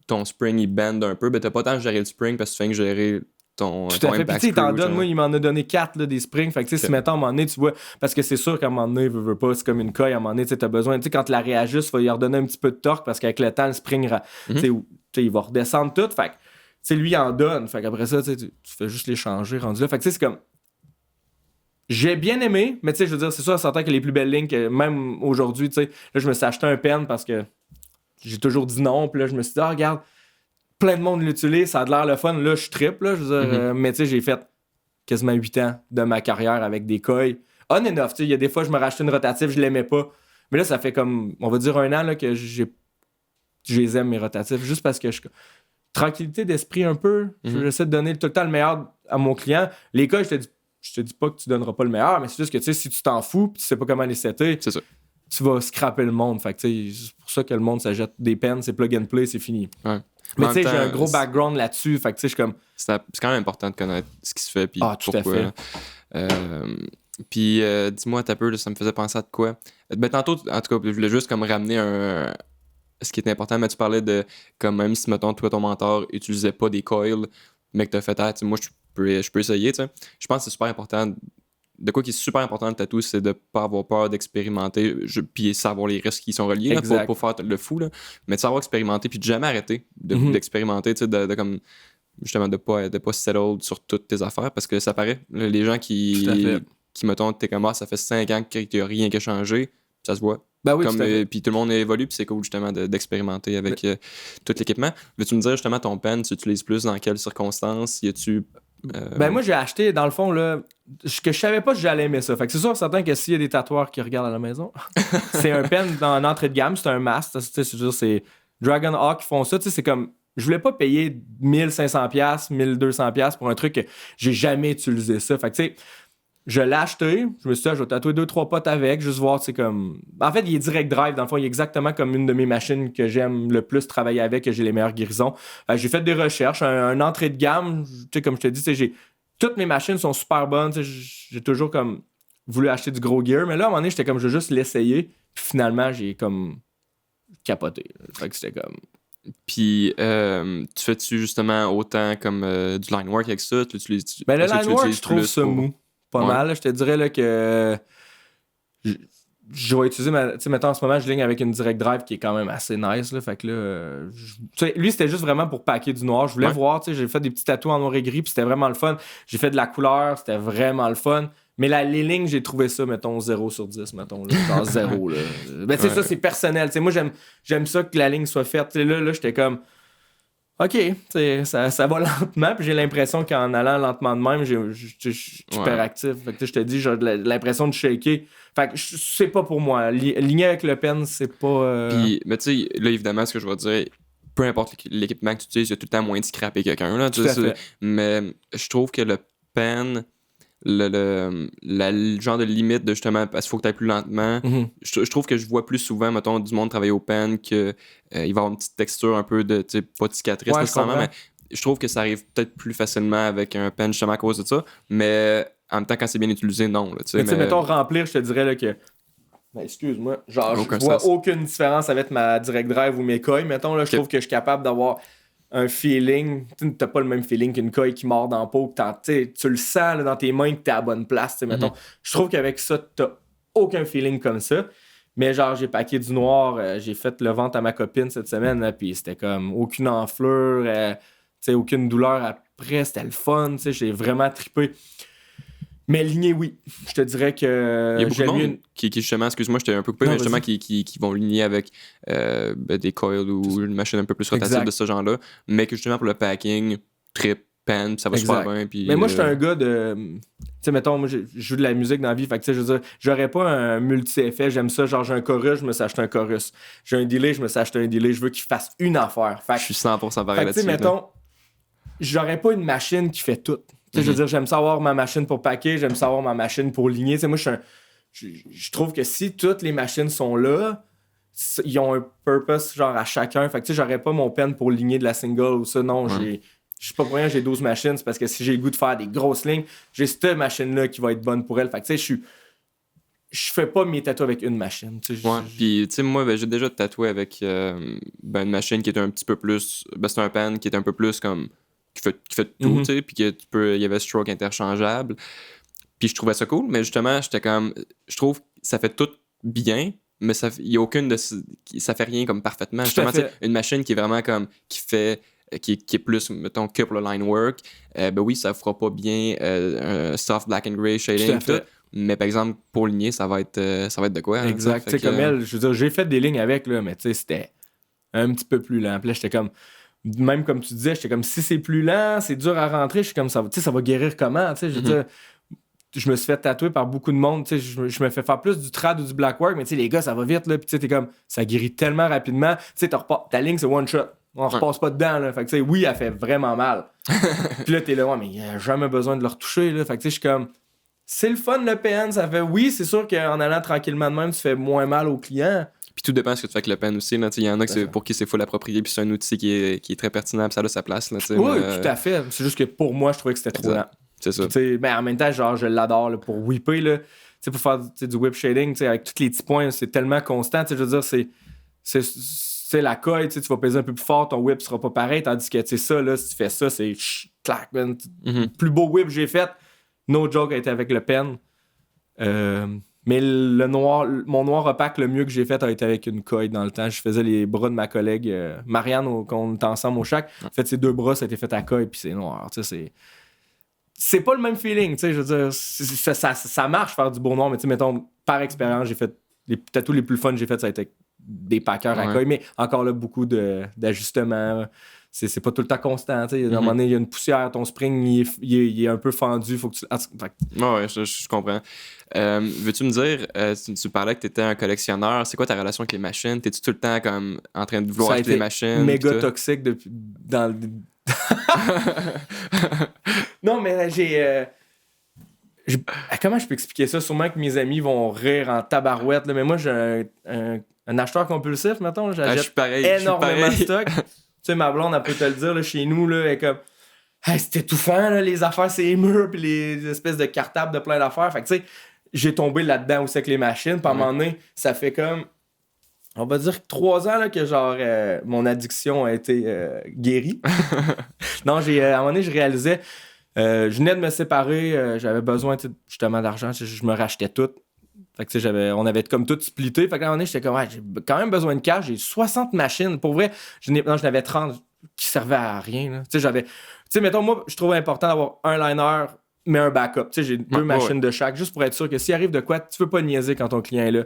Speaker 1: Ton spring il bend un peu, mais t'as pas tant gérer le spring parce que tu fais que gérer ton
Speaker 2: tout à fait. Puis, moi, il m'en a donné 4 là, des springs. Fait que, si mettons, à un moment donné, tu vois, parce que c'est sûr qu'à un moment donné, veut pas, c'est comme une coille. À un moment donné, tu as besoin, tu sais, quand tu la réajustes, il va y redonner un petit peu de torque parce qu'avec le temps, le spring, il va redescendre tout. Fait que, tu sais, lui, il en donne. Fait qu'après ça, tu fais juste les changer rendu là. Fait que, tu sais, c'est comme. J'ai bien aimé, mais tu sais, je veux dire, c'est sûr, certain que les plus belles lignes, que même aujourd'hui, tu sais, là, je me suis acheté un pen parce que j'ai toujours dit non. Puis là, je me suis dit, regarde. Plein de monde l'utilise, ça a l'air le fun. Là, je trippe, là, je veux dire, mais tu sais, j'ai fait quasiment 8 ans de ma carrière avec des coilles. On and off, tu sais, il y a des fois, je me rachetais une rotative, je l'aimais pas. Mais là, ça fait comme, on va dire 1 an là, que je les aime, mes rotatifs, juste parce que tranquillité d'esprit un peu. J'essaie de donner tout le temps le meilleur à mon client. Les cas, je te dis pas que tu donneras pas le meilleur, mais c'est juste que, tu sais, si tu t'en fous et tu sais pas comment les setter,
Speaker 1: c'est ça.
Speaker 2: Tu vas scraper le monde. Fait que, tu sais, c'est pour ça que le monde s'achète des pens, c'est plug and play, c'est fini.
Speaker 1: Ouais.
Speaker 2: Mais tu sais, j'ai un gros background là-dessus. Fait que, tu sais, je suis comme...
Speaker 1: C'est quand même important de connaître ce qui se fait puis
Speaker 2: tout
Speaker 1: pourquoi.
Speaker 2: à fait.
Speaker 1: Puis dis-moi, t'as peu, ça me faisait penser à de quoi? Ben, tantôt, en tout cas, je voulais juste comme ramener ce qui est important, mais tu parlais de comme même si, mettons, toi, ton mentor utilisait pas des coils, mais que t'as fait, moi, je peux essayer, tu sais. Je pense que c'est super important. De quoi qui est super important dans le tatou, c'est de pas avoir peur d'expérimenter, puis savoir les risques qui sont reliés, là, pour faire le fou, là. Mais de savoir expérimenter, puis de jamais arrêter d'expérimenter, tu sais, de comme justement de pas settle sur toutes tes affaires, parce que ça paraît, là, les gens qui mettons, t'es comme ça fait 5 ans qu'il n'y a rien qui a changé, ça se voit.
Speaker 2: Ben oui,
Speaker 1: puis tout le monde évolue, puis c'est cool justement d'expérimenter avec tout l'équipement. Veux-tu me dire justement ton pen, tu utilises plus dans quelles circonstances? Y a-tu...
Speaker 2: Ben moi j'ai acheté, dans le fond, là, que je savais pas que j'allais aimer ça. Fait que c'est sûr certain que s'il y a des tatoueurs qui regardent à la maison, c'est un pen dans l'entrée de gamme, c'est un masque, c'est Dragon Hawk qui font ça, tu sais, c'est comme... Je voulais pas payer 1500$, 1200$ pour un truc que j'ai jamais utilisé ça. Fait que tu sais, je l'ai acheté, je me suis dit, je vais tatouer 2-3 potes avec, juste voir, c'est comme... En fait, il est direct drive, dans le fond, il est exactement comme une de mes machines que j'aime le plus travailler avec, que j'ai les meilleures guérisons. J'ai fait des recherches, un entrée de gamme, tu sais, comme je te dis, toutes mes machines sont super bonnes, j'ai toujours comme voulu acheter du gros gear, mais là, à un moment donné, j'étais comme, je vais juste l'essayer, puis finalement, j'ai comme capoté. Fait que c'était comme...
Speaker 1: Puis, tu fais-tu justement autant comme du line work avec ça?
Speaker 2: Ben, le line work, je trouve ça mou. Pas mal. Je te dirais là, que je vais utiliser tu sais, mettons, en ce moment, je ligne avec une direct drive qui est quand même assez nice. Là, fait que là, tu sais, lui, c'était juste vraiment pour packer du noir. Je voulais voir, tu sais, j'ai fait des petits tatous en noir et gris, puis c'était vraiment le fun. J'ai fait de la couleur, c'était vraiment le fun. Mais les lignes, j'ai trouvé ça, mettons, 0 sur 10, mettons, là, genre 0. Là. Ben, tu sais, ça, c'est personnel. Tu sais, moi, j'aime ça que la ligne soit faite. Tu sais, là, j'étais comme... OK, ça va lentement, puis j'ai l'impression qu'en allant lentement de même, je suis hyper actif. Fait que je te dis, j'ai l'impression de shaker. Fait que c'est pas pour moi. Ligner avec le pen, c'est pas...
Speaker 1: Puis, mais tu sais, là, évidemment, ce que je vais dire, peu importe l'équipement que tu utilises, il y a tout le temps moyen de scraper quelqu'un. Là, mais je trouve que le pen... le genre de limite de justement parce qu'il faut que tu ailles plus lentement. Je trouve que je vois plus souvent, mettons, du monde travailler au pen que il va y avoir une petite texture un peu de, tu sais, pas de cicatrice nécessairement, mais je trouve que ça arrive peut-être plus facilement avec un pen justement à cause de ça, mais en même temps quand c'est bien utilisé, non. Là, mais
Speaker 2: mettons remplir, je te dirais là, que ben, excuse-moi, genre je vois aucune différence avec ma direct drive ou mes coils, mettons, là, je trouve que je suis capable d'avoir un feeling, t'as pas le même feeling qu'une coille qui mord dans la peau, que tu le sens là, dans tes mains que t'es à la bonne place, mettons. Je trouve qu'avec ça, t'as aucun feeling comme ça. Mais genre, j'ai packé du noir, j'ai fait le ventre à ma copine cette semaine, puis c'était comme aucune enflure, aucune douleur après, c'était le fun, j'ai vraiment trippé. Mais ligner, oui. Je te dirais que...
Speaker 1: Il y a beaucoup de monde qui justement, excuse-moi, j'étais un peu coupé, mais justement qui vont ligner avec des coils ou une machine un peu plus rotative de ce genre-là, mais que justement pour le packing, trip, pen, ça va super bien. Puis,
Speaker 2: mais moi, je suis un gars de... Tu sais, mettons, moi, je joue de la musique dans la vie, fait que tu sais, je veux dire, j'aurais pas un multi-effet, j'aime ça, genre j'ai un chorus, je me suis acheté un chorus. J'ai un delay, je me suis acheté un delay, je veux qu'il fasse une affaire. Fait,
Speaker 1: je suis 100% pareil là-dessus.
Speaker 2: Tu sais, mettons, j'aurais pas une machine qui fait tout. Je veux dire, j'aime ça avoir ma machine pour packer, j'aime ça avoir ma machine pour ligner. T'sais, moi, je trouve que si toutes les machines sont là, ils ont un purpose genre à chacun. Fait que tu sais, j'aurais pas mon pen pour ligner de la single ou ça. Non, je sais pas pour rien, j'ai 12 machines. C'est parce que si j'ai le goût de faire des grosses lignes, j'ai cette machine-là qui va être bonne pour elle. Fait que tu sais, je fais pas mes tatous avec une machine.
Speaker 1: Puis tu sais, moi, j'ai déjà tatoué avec une machine qui était un petit peu plus... c'est un pen qui était un peu plus comme... qui fait tout, tu sais, puis que il y avait stroke interchangeable. Puis je trouvais ça cool, mais justement, j'étais comme... Je trouve que ça fait tout bien, mais il y a aucune de... Ça fait rien comme parfaitement. Justement, une machine qui est vraiment comme... qui est plus, mettons, que pour le line work, ben oui, ça fera pas bien un soft black and gray shading, tout. Mais par exemple, pour ligner, ça va être de quoi.
Speaker 2: Exact. Tu sais, comme elle, je veux dire, j'ai fait des lignes avec, là, mais tu sais, c'était un petit peu plus lent. Puis là, j'étais comme... Même comme tu disais, j'étais comme si c'est plus lent, c'est dur à rentrer, je suis comme ça, tu sais, ça va guérir comment, tu sais, je veux dire, je me suis fait tatouer par beaucoup de monde, tu sais, je me fais faire plus du trad ou du black work, mais tu sais, les gars, ça va vite, là, puis tu sais, t'es comme, ça guérit tellement rapidement, tu sais, ta ligne, c'est one shot, On repasse pas dedans, là. Fait que, tu sais, oui, elle fait vraiment mal. Puis là, t'es là, ouais, mais il a jamais besoin de le retoucher, là. Fait que, tu sais, je suis comme, c'est le fun, le PN, ça fait, oui, c'est sûr qu'en allant tranquillement de même, tu fais moins mal aux clients.
Speaker 1: Puis tout dépend de ce que tu fais avec le pen aussi. Il y en a pour qui c'est full approprié, puis c'est un outil qui est très pertinent, puis ça a sa place. Là,
Speaker 2: Oui, tout à fait. C'est juste que pour moi, je trouvais que c'était trop lent.
Speaker 1: C'est ça.
Speaker 2: Ben, en même temps, genre, je l'adore là, pour whipper, là. T'sais, pour faire du whip shading, avec tous les petits points, c'est tellement constant. Je veux dire, c'est la coille, tu vas peser un peu plus fort, ton whip sera pas pareil. Tandis que ça, là, si tu fais ça, c'est clac, man. Le plus beau whip que j'ai fait, no joke, a été avec le pen. Mais mon noir opaque, le mieux que j'ai fait a été avec une coille dans le temps. Je faisais les bras de ma collègue Marianne, quand on était ensemble au shack. En fait, ses 2 bras, ça a été fait à coille, puis c'est noir. C'est pas le même feeling, tu sais, je veux dire, ça marche faire du beau noir, mais tu sais, mettons, par expérience, j'ai fait les tatous les plus fun que j'ai fait, ça a été des packers à coille, mais encore là, beaucoup d'ajustements. C'est pas tout le temps constant, tu sais. À un moment donné, il y a une poussière, ton spring, il est un peu fendu, faut que tu...
Speaker 1: Ouais, je comprends. Veux-tu me dire, tu parlais que t'étais un collectionneur, c'est quoi ta relation avec les machines? T'es-tu tout le temps comme en train de vouloir acheter des machines?
Speaker 2: Méga toxique dans le... Non, mais comment je peux expliquer ça? Sûrement que mes amis vont rire en tabarouette, là, mais moi, j'ai un acheteur compulsif, mettons. J'achète énormément de stock. Tu sais, ma blonde, elle peut te le dire, là, chez nous, là, elle est comme... Hey, c'est étouffant, là, les affaires, c'est murs, puis les espèces de cartables de plein d'affaires. Fait que, tu sais, j'ai tombé là-dedans aussi avec les machines. Puis à un moment donné, ça fait comme... On va dire 3 ans là, que genre mon addiction a été guérie. Non, à un moment donné, je réalisais, je venais de me séparer, j'avais besoin justement d'argent, je me rachetais tout. Fait que on avait comme tout splitté. Fait qu'à un moment donné, j'étais comme, ouais, j'ai quand même besoin de cash, j'ai 60 machines. Pour vrai, j'en avais 30 qui servaient à rien. Tu sais, mettons, moi, je trouvais important d'avoir un liner, mais un backup. Tu sais, j'ai 2 machines de chaque, juste pour être sûr que s'il arrive de quoi, tu peux pas niaiser quand ton client est là.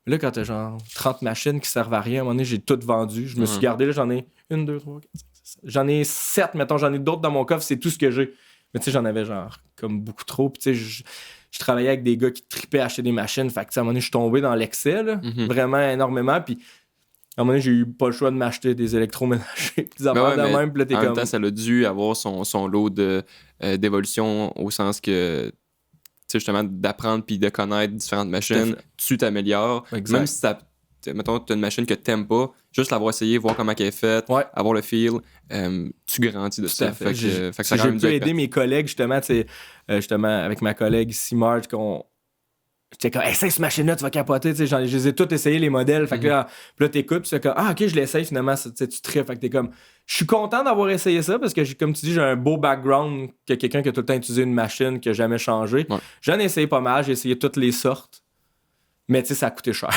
Speaker 2: Là, quand t'as genre 30 machines qui servent à rien, à un moment donné, j'ai tout vendu. Je me suis gardé, là, j'en ai 1, 2, 3, 4, 5, 6, 7. J'en ai 7, mettons, j'en ai d'autres dans mon coffre, c'est tout ce que j'ai. Mais tu sais, j'en avais genre comme beaucoup trop. Puis tu sais, je travaillais avec des gars qui tripaient à acheter des machines. Fait que à un moment donné, je suis tombé dans l'excès, là, vraiment énormément. Puis à un moment donné, j'ai eu pas le choix de m'acheter des électroménagers. Des affaires de même. Puis là, t'es
Speaker 1: en même temps, ça a dû avoir son lot d'évolution au sens que... Tu sais, justement, d'apprendre puis de connaître différentes machines, tu t'améliores. Même si mettons, tu as une machine que tu n'aimes pas, juste l'avoir essayé, voir comment elle est faite, avoir le feel, tu grandis de ça. Fait que ça
Speaker 2: j'ai pu aider mes collègues, justement, avec ma collègue ici, Marge, j'étais comme, hey, cette machine-là, tu vas capoter. Je les ai toutes essayé, les modèles. Fait que là, t'écoutes, puis tu fais comme, ah, ok, je l'essaye, finalement, tu trippes. Fait que t'es comme, je suis content d'avoir essayé ça parce que, comme tu dis, j'ai un beau background que quelqu'un qui a tout le temps utilisé une machine qui n'a jamais changé. Ouais. J'en ai essayé pas mal, j'ai essayé toutes les sortes. Mais tu sais, ça a coûté cher.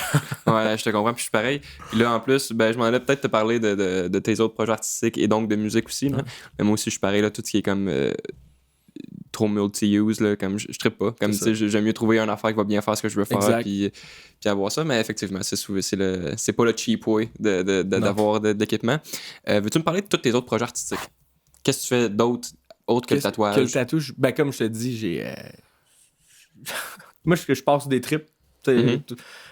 Speaker 1: Ouais, je te comprends, puis je suis pareil. Puis là, en plus, je m'en allais peut-être te parler de tes autres projets artistiques et donc de musique aussi. Là. Mais moi aussi, je suis pareil, là, tout ce qui est comme trop multi-use, là, comme je trippe pas. Comme tu sais, j'aime mieux trouver une affaire qui va bien faire ce que je veux faire, puis avoir ça. Mais effectivement, c'est pas le cheap way d'avoir de l'équipement. Veux-tu me parler de tous tes autres projets artistiques? Qu'est-ce que tu fais d'autre autre que le tatouage?
Speaker 2: Que le tatouage? Ben, comme je te dis, j'ai... Moi, je passe des trips. Là,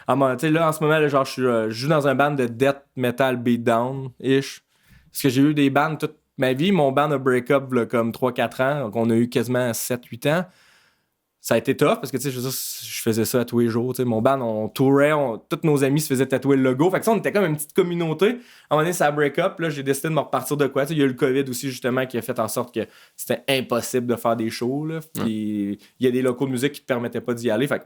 Speaker 2: en ce moment, là, genre, je joue dans un band de death metal beatdown-ish. Parce que j'ai eu des bands toute ma vie. Mon band a break-up là, comme 3-4 ans. Donc, on a eu quasiment 7-8 ans. Ça a été tough parce que je faisais ça à tous les jours. Mon band, on tourait, tous nos amis se faisaient tatouer le logo. Fait que ça, on était comme une petite communauté. À un moment donné, ça a break-up. Là, j'ai décidé de me repartir de quoi. Il y a eu le COVID aussi, justement, qui a fait en sorte que c'était impossible de faire des shows. Là. Puis il y a des locaux de musique qui ne te permettaient pas d'y aller. Fait que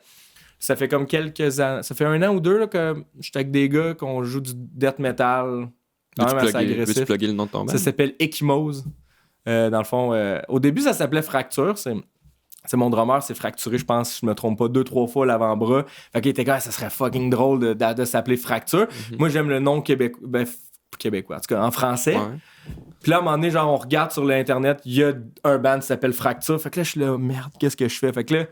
Speaker 2: ça fait comme quelques ans. Ça fait 1 an ou 2 là, que j'étais avec des gars qu'on joue du death metal. Quand même assez agressif.
Speaker 1: Veux-tu plugger le nom de ton band?
Speaker 2: Ça s'appelle Ekimose. Dans le fond, au début, ça s'appelait Fracture. C'est mon drummer, c'est fracturé, je pense, si je me trompe pas, 2-3 fois l'avant-bras. Fait qu'il était comme, ça serait fucking drôle de s'appeler Fracture. Moi, j'aime le nom québécois, en tout cas, en français. Ouais. Puis là, à un moment donné, genre, on regarde sur l'Internet, il y a un band qui s'appelle Fracture. Fait que là, je suis là, merde, qu'est-ce que je fais? Fait que là,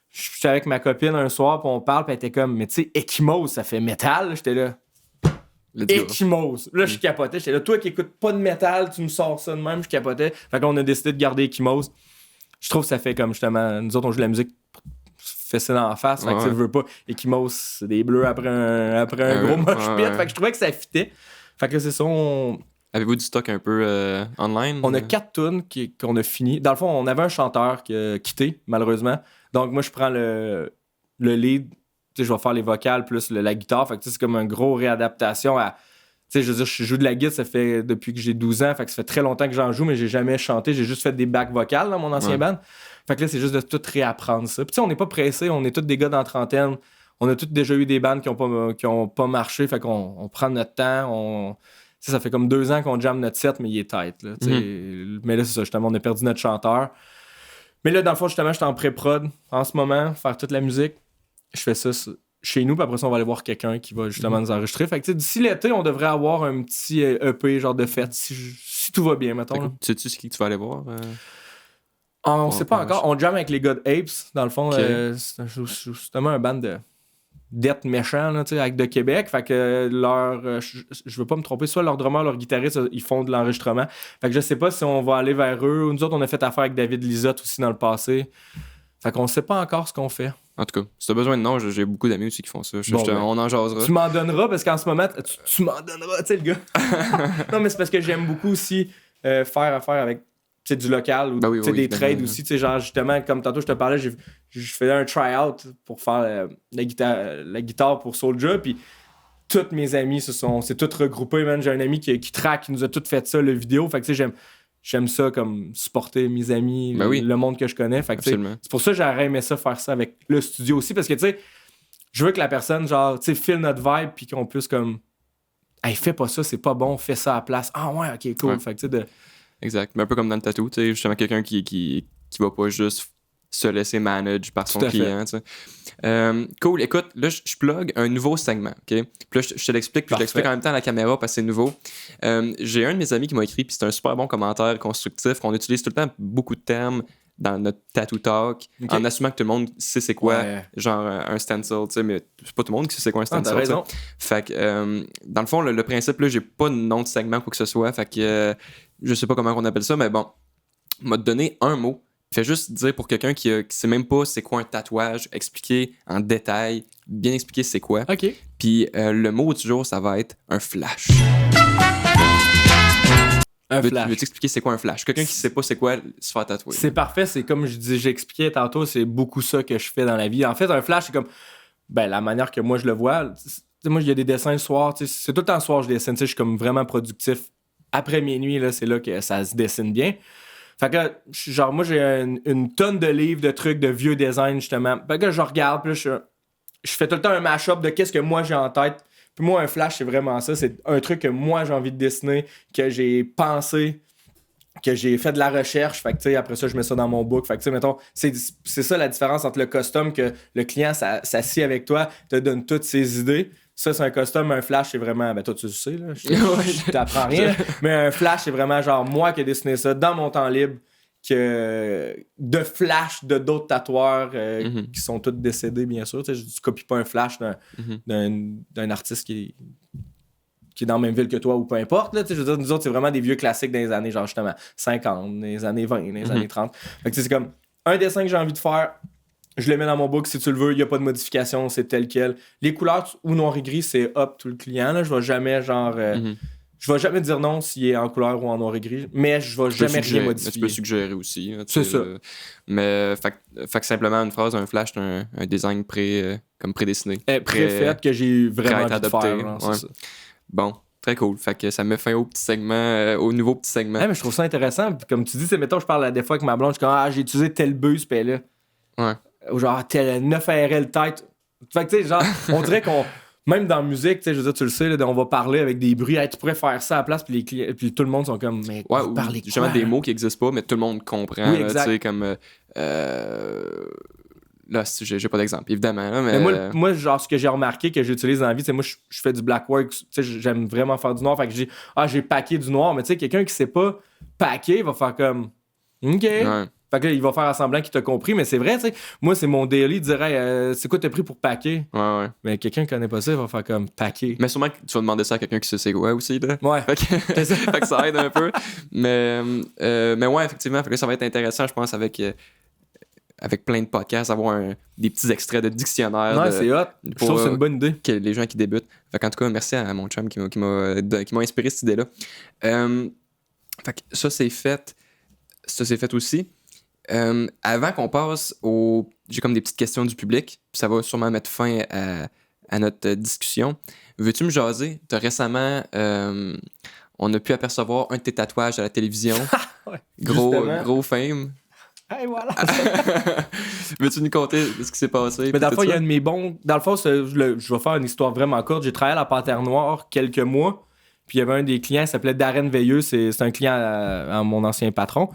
Speaker 2: je suis avec ma copine un soir, puis on parle, puis elle était comme, mais tu sais, Ekimose, ça fait métal. J'étais là. Ekimose. Là, je capotais. J'étais là, toi qui écoutes pas de métal, tu me sors ça de même, je capotais. Fait qu'on a décidé de garder Ekimose. Je trouve que ça fait comme justement, nous autres, on joue de la musique, fait ça dans la face. Fait que tu veux pas. Ekimose, c'est des bleus après un gros mosh pit. Fait que je trouvais que ça fitait. Fait que là, c'est ça.
Speaker 1: Avez-vous du stock un peu online?
Speaker 2: On a 4 tunes qu'on a fini. Dans le fond, on avait un chanteur qui a quitté, malheureusement. Donc, moi, je prends le lead. Tu sais, je vais faire les vocales plus la guitare. Fait que c'est comme une grosse réadaptation à... Tu sais, je veux dire, je joue de la guitare, ça fait depuis que j'ai 12 ans. Fait que ça fait très longtemps que j'en joue, mais j'ai jamais chanté. J'ai juste fait des bacs vocales dans mon ancien band. Fait que là, c'est juste de tout réapprendre ça. Puis tu sais, on n'est pas pressé. On est tous des gars dans la trentaine. On a tous déjà eu des bands qui ont pas marché. Fait qu'on prend notre temps. Ça fait comme 2 ans qu'on jamme notre set, mais il est tight. Là, Mais là, c'est ça, justement, on a perdu notre chanteur. Mais là, dans le fond, justement, je suis en pré-prod en ce moment, faire toute la musique. Je fais ça chez nous, puis après ça, on va aller voir quelqu'un qui va justement nous enregistrer. Fait que d'ici l'été, on devrait avoir un petit EP genre de fête, si tout va bien, mettons.
Speaker 1: Sais-tu ce qui tu vas aller voir?
Speaker 2: On sait pas encore. On jamme avec les gars de Apes, dans le fond.
Speaker 1: Okay.
Speaker 2: C'est justement un band d'être méchant là, avec de Québec. Fait que je veux pas me tromper, soit leur drummer, leur guitariste, ils font de l'enregistrement. Fait que je sais pas si on va aller vers eux. Nous autres, on a fait affaire avec David Lisotte aussi dans le passé. Fait qu'on sait pas encore ce qu'on fait.
Speaker 1: En tout cas, si t'as besoin de noms, j'ai beaucoup d'amis aussi qui font ça. On en jasera.
Speaker 2: Tu m'en donneras parce qu'en ce moment, tu m'en donneras, tu sais, le gars. Non, mais c'est parce que j'aime beaucoup aussi faire affaire avec du local ou des trades aussi. Genre, justement, comme tantôt je te parlais, je faisais un try-out pour faire la guitare pour Soulja. Puis tous mes amis c'est tout regroupé, man. J'ai un ami qui track, qui nous a tout fait ça, le vidéo. Fait que tu sais, j'aime ça comme supporter mes amis, le monde que je connais. Fait que c'est pour ça que j'aurais aimé ça faire ça avec le studio aussi. Parce que tu sais, je veux que la personne, genre, tu sais, file notre vibe puis qu'on puisse comme. Hey, fais pas ça, c'est pas bon, fais ça à la place. Ah ouais, ok, cool.
Speaker 1: Ouais.
Speaker 2: Fait que tu sais,
Speaker 1: Exact. Mais un peu comme dans le tatou, tu sais, justement, quelqu'un qui va pas juste se laisser manage par son client, tu sais. Cool. Écoute, là, je plug un nouveau segment, OK? Puis là, je te l'explique, puis je l'explique en même temps à la caméra parce que c'est nouveau. J'ai un de mes amis qui m'a écrit, puis c'est un super bon commentaire constructif, qu'on utilise tout le temps beaucoup de termes dans notre tattoo talk, en assumant que tout le monde sait c'est quoi, genre un stencil, tu sais, mais c'est pas tout le monde qui sait c'est quoi un stencil.
Speaker 2: T'as raison.
Speaker 1: Fait que, dans le fond, le principe, là, j'ai pas de nom de segment, quoi que ce soit, fait que je sais pas comment on appelle ça, mais bon, m'a donné un mot. Fais juste dire pour quelqu'un qui sait même pas c'est quoi un tatouage, expliquer en détail, bien expliquer c'est quoi.
Speaker 2: OK.
Speaker 1: Puis le mot du jour, ça va être un flash.
Speaker 2: Flash.
Speaker 1: Veux-tu expliquer c'est quoi un flash? Quelqu'un qui sait pas c'est quoi se faire tatouer.
Speaker 2: C'est parfait, c'est comme j'expliquais tantôt, c'est beaucoup ça que je fais dans la vie. En fait, un flash, c'est comme la manière que moi je le vois. Moi, il y a des dessins le soir, c'est tout le temps le soir que je dessine, je suis comme vraiment productif. Après minuit, là, c'est là que ça se dessine bien. Fait que, genre, moi, j'ai une tonne de livres, de trucs, de vieux designs, justement. Fait que je regarde, puis je fais tout le temps un mash-up de qu'est-ce que moi j'ai en tête. Puis moi, un flash, c'est vraiment ça. C'est un truc que moi, j'ai envie de dessiner, que j'ai pensé, que j'ai fait de la recherche. Fait que, tu sais, après ça, je mets ça dans mon book. Fait que, tu sais, mettons, c'est ça la différence entre le custom, que le client s'assied avec toi, te donne toutes ses idées. Ça, c'est un custom. Un flash, c'est vraiment... toi, tu le sais, là. Je t'apprends rien. Mais un flash, c'est vraiment genre moi qui ai dessiné ça dans mon temps libre, de flash de d'autres tatoueurs qui sont tous décédés, bien sûr. Tu sais, je copie pas un flash d'un artiste qui est dans la même ville que toi ou peu importe. Là, je veux dire, nous autres, c'est vraiment des vieux classiques dans les années, genre justement 50, dans les années 20, dans les années 30. Fait que c'est comme un dessin que j'ai envie de faire. Je le mets dans mon book si tu le veux, il n'y a pas de modification, c'est tel quel. Les couleurs ou noir et gris, c'est up tout le client. Là. Je vais jamais je vais jamais dire non s'il est en couleur ou en noir et gris, mais je vais jamais rien modifier.
Speaker 1: Tu peux suggérer aussi. Là,
Speaker 2: c'est ça.
Speaker 1: Mais fait que simplement une phrase, un flash, un design comme prédessiné.
Speaker 2: Préfait que j'ai vraiment envie de faire. Genre, c'est ça.
Speaker 1: Bon. Très cool. Fait que ça me fait au petit segment, au nouveau petit segment.
Speaker 2: Mais je trouve ça intéressant. Puis comme tu dis, c'est mettons, je parle des fois avec ma blonde, je suis comme j'ai utilisé tel bus, puis là.
Speaker 1: Ouais.
Speaker 2: Ou genre tel 9 ARL tête. Fait que tu sais, genre, on dirait qu'on. Même dans la musique, tu sais, je veux dire, tu le sais, là, on va parler avec des bruits. Hey, tu pourrais faire ça à la place, puis puis tout le monde sont comme. Mais
Speaker 1: vous parlez quoi? Justement, des mots qui n'existent pas, mais tout le monde comprend.
Speaker 2: Oui, exact.
Speaker 1: Tu sais, comme. Là, j'ai pas d'exemple, évidemment. Là, mais
Speaker 2: moi, genre, ce que j'ai remarqué que j'utilise dans la vie, c'est moi, je fais du black work. Tu sais, j'aime vraiment faire du noir. Fait que j'ai packé du noir. Mais tu sais, quelqu'un qui sait pas packer va faire comme. OK.
Speaker 1: Ouais.
Speaker 2: Fait que là, il va faire semblant qu'il t'a compris. Mais c'est vrai, tu sais. Moi, c'est mon daily de dire, hey, c'est quoi t'as pris pour packer?
Speaker 1: Ouais.
Speaker 2: Mais quelqu'un qui connaît pas ça, il va faire comme packer.
Speaker 1: Mais sûrement que tu vas demander ça à quelqu'un qui sait c'est quoi aussi, là.
Speaker 2: Ouais.
Speaker 1: Fait que ça aide un peu. Mais ouais, effectivement, fait que ça va être intéressant, je pense, avec. avec plein de podcasts, avoir des petits extraits de dictionnaire.
Speaker 2: Ouais, c'est hot. Je trouve que c'est une bonne idée.
Speaker 1: Que les gens qui débutent. Fait qu'en tout cas, merci à mon chum qui m'a inspiré cette idée-là. Fait que ça, c'est fait. Ça, c'est fait aussi. Avant qu'on passe au... J'ai comme des petites questions du public. Puis ça va sûrement mettre fin à notre discussion. Veux-tu me jaser? Récemment, on a pu apercevoir un de tes tatouages à la télévision.
Speaker 2: Ouais,
Speaker 1: gros fame.
Speaker 2: Hey, voilà!
Speaker 1: Veux-tu nous conter ce qui s'est passé?
Speaker 2: Mais dans le fond, il y a un de mes bons... Dans le fond, je vais faire une histoire vraiment courte. J'ai travaillé à la Panthère Noire quelques mois. Puis il y avait un des clients qui s'appelait Darren Veilleux. C'est un client à mon ancien patron.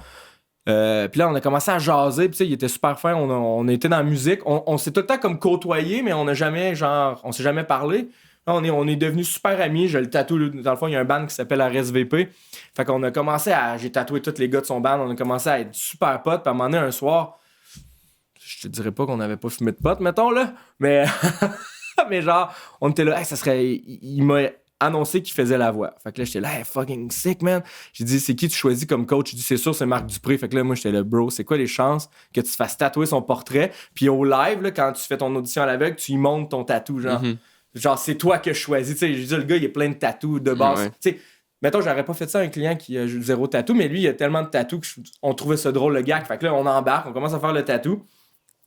Speaker 2: Puis là, on a commencé à jaser. Puis il était super fin. On était dans la musique. On s'est tout le temps comme côtoyé, mais on s'est jamais parlé. Là, on est devenus super amis. Je le tatoue. Dans le fond, il y a un band qui s'appelle RSVP. Fait qu'on a commencé à... J'ai tatoué tous les gars de son band. On a commencé à être super potes. Puis à un moment donné, un soir... Je te dirais pas qu'on avait pas fumé de potes, mettons, là. Mais... mais genre, on était là... Hey, ça serait... Il m'a annoncé qu'il faisait la voix. Fait que là, j'étais là... Hey, fucking sick, man. J'ai dit, c'est qui tu choisis comme coach? J'ai dit, c'est sûr, c'est Marc Dupré. Fait que là, moi, j'étais là, bro, c'est quoi les chances que tu te fasses tatouer son portrait? Puis au live, là, quand tu fais ton audition à l'aveugle, tu y montes ton tatou, genre...
Speaker 1: Mm-hmm.
Speaker 2: Genre, c'est toi que je choisis. Tu sais, j'ai dit, le gars, il est plein de tatous de base.
Speaker 1: Ouais.
Speaker 2: Tu sais, mettons, j'aurais pas fait ça à un client qui a zéro tatou, mais lui, il a tellement de tatous qu'on trouvait ça drôle, le gag. Fait que là, on embarque, on commence à faire le tatou.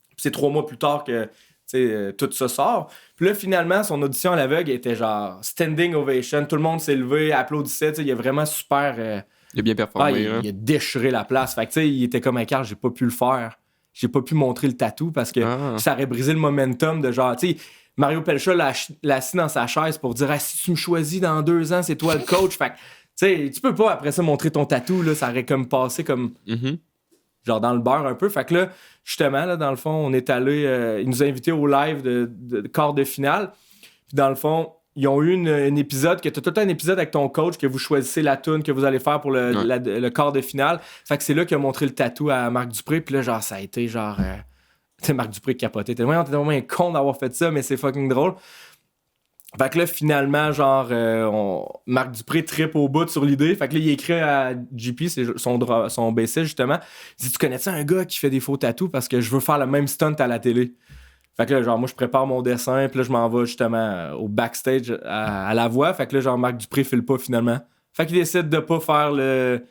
Speaker 2: Puis c'est 3 mois plus tard que, tu sais, tout ça sort. Puis là, finalement, son audition à l'aveugle était genre standing ovation. Tout le monde s'est levé, applaudissait. Tu sais, il a vraiment super...
Speaker 1: Il a bien performé.
Speaker 2: il a déchiré la place. Fait que, tu sais, il était comme un quart, j'ai pas pu le faire. J'ai pas pu montrer le tatou parce que ça aurait brisé le momentum de genre, tu sais... Mario Pelcha l'a assis dans sa chaise pour dire si tu me choisis dans 2 ans, c'est toi le coach. Fait que, tu sais, tu peux pas après ça montrer ton tatou, là, ça aurait comme passé comme genre dans le beurre un peu. Fait que là, justement, là, dans le fond, on est allé, il nous a invités au live de quart de finale. Puis dans le fond, ils ont eu un épisode, que t'as tout le temps un épisode avec ton coach, que vous choisissez la tune que vous allez faire pour le quart de finale. Fait que c'est là qu'il a montré le tatou à Marc Dupré. Puis là, genre, ça a été genre... Tu sais, Marc Dupré capotait. T'es vraiment un con d'avoir fait ça, mais c'est fucking drôle. Fait que là, finalement, genre, Marc Dupré trippe au bout sur l'idée. Fait que là, il écrit à JP, c'est son bassiste, justement. Il dit, tu connais-tu un gars qui fait des faux tatous parce que je veux faire le même stunt à la télé? Fait que là, genre, moi, je prépare mon dessin, puis là, je m'en vais justement au backstage à la voix. Fait que là, genre, Marc Dupré file pas finalement. Fait qu'il décide de pas faire le...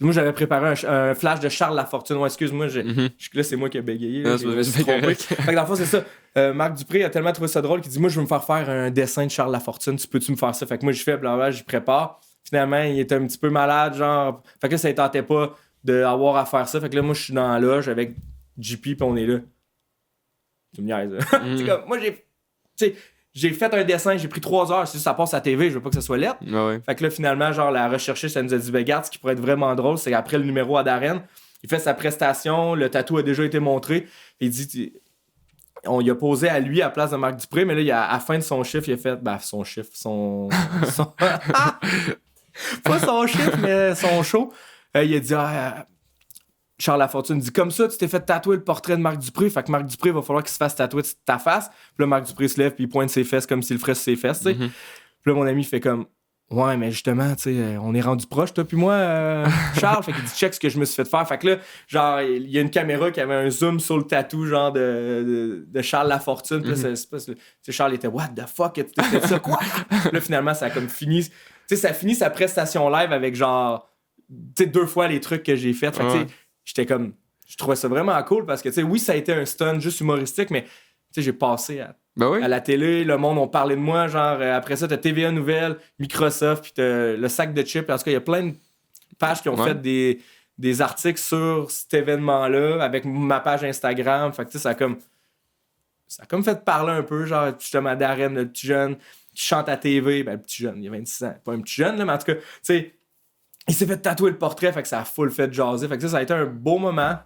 Speaker 2: Moi, j'avais préparé un flash de Charles Lafortune. Ouais, excuse-moi, là, c'est moi qui ai bégayé. Là, je me suis trompé. Fait que dans le fond, c'est ça. Marc Dupré a tellement trouvé ça drôle qu'il dit, moi, je veux me faire un dessin de Charles Lafortune. Peux-tu me faire ça? Fait que moi, je fais, blablabla, j'y prépare. Finalement, il était un petit peu malade, genre. Fait que là, ça ne tentait pas d'avoir à faire ça. Fait que là, moi, je suis dans la loge avec JP, puis on est là. Tu me niaises. C'est comme, moi, j'ai fait un dessin, j'ai pris 3 heures. Si ça passe à la TV, je veux pas que ça soit lettre.
Speaker 1: Ouais.
Speaker 2: Fait que là, finalement, genre, la recherchiste, ça nous a dit, regarde, ce qui pourrait être vraiment drôle, c'est qu'après le numéro à Darren, il fait sa prestation, le tatou a déjà été montré. Il dit, il a posé à lui à la place de Marc Dupré, mais là, à la fin de son chiffre, il a fait, pas son chiffre, mais son show. Il a dit, Charles Lafortune dit, comme ça, tu t'es fait tatouer le portrait de Marc Dupré. Fait que Marc Dupré, il va falloir qu'il se fasse tatouer de ta face. Puis là, Marc Dupré se lève puis il pointe ses fesses comme s'il le ferait sur ses fesses, tu sais. Puis là, mon ami fait comme, ouais, mais justement, tu sais, on est rendu proche, toi puis moi, Charles. Fait qu'il dit, check ce que je me suis fait faire. Fait que là, genre, il y a une caméra qui avait un zoom sur le tatou, genre, de Charles Lafortune. Puis là, Charles était, what the fuck, tu t'es fait ça, quoi? Là, finalement, ça a comme fini. Tu sais, ça finit sa prestation live avec genre, tu sais, 2 fois les trucs que j'ai fait. Fait que, tu sais, j'étais comme, je trouvais ça vraiment cool parce que, tu sais, oui, ça a été un stunt juste humoristique, mais, tu sais, j'ai passé à la télé, le monde, on parlait de moi, genre, après ça, t'as TVA Nouvelles, Microsoft, puis t'as le sac de chips. En tout cas, il y a plein de pages qui ont fait des articles sur cet événement-là avec ma page Instagram. Fait que, tu sais, ça a comme fait parler un peu, genre, justement, Darren, le petit jeune qui chante à TV. Ben, le petit jeune, il a 26 ans. Pas un petit jeune, là, mais en tout cas, tu sais, il s'est fait tatouer le portrait, fait que ça a full fait jaser. Fait que ça a été un beau moment.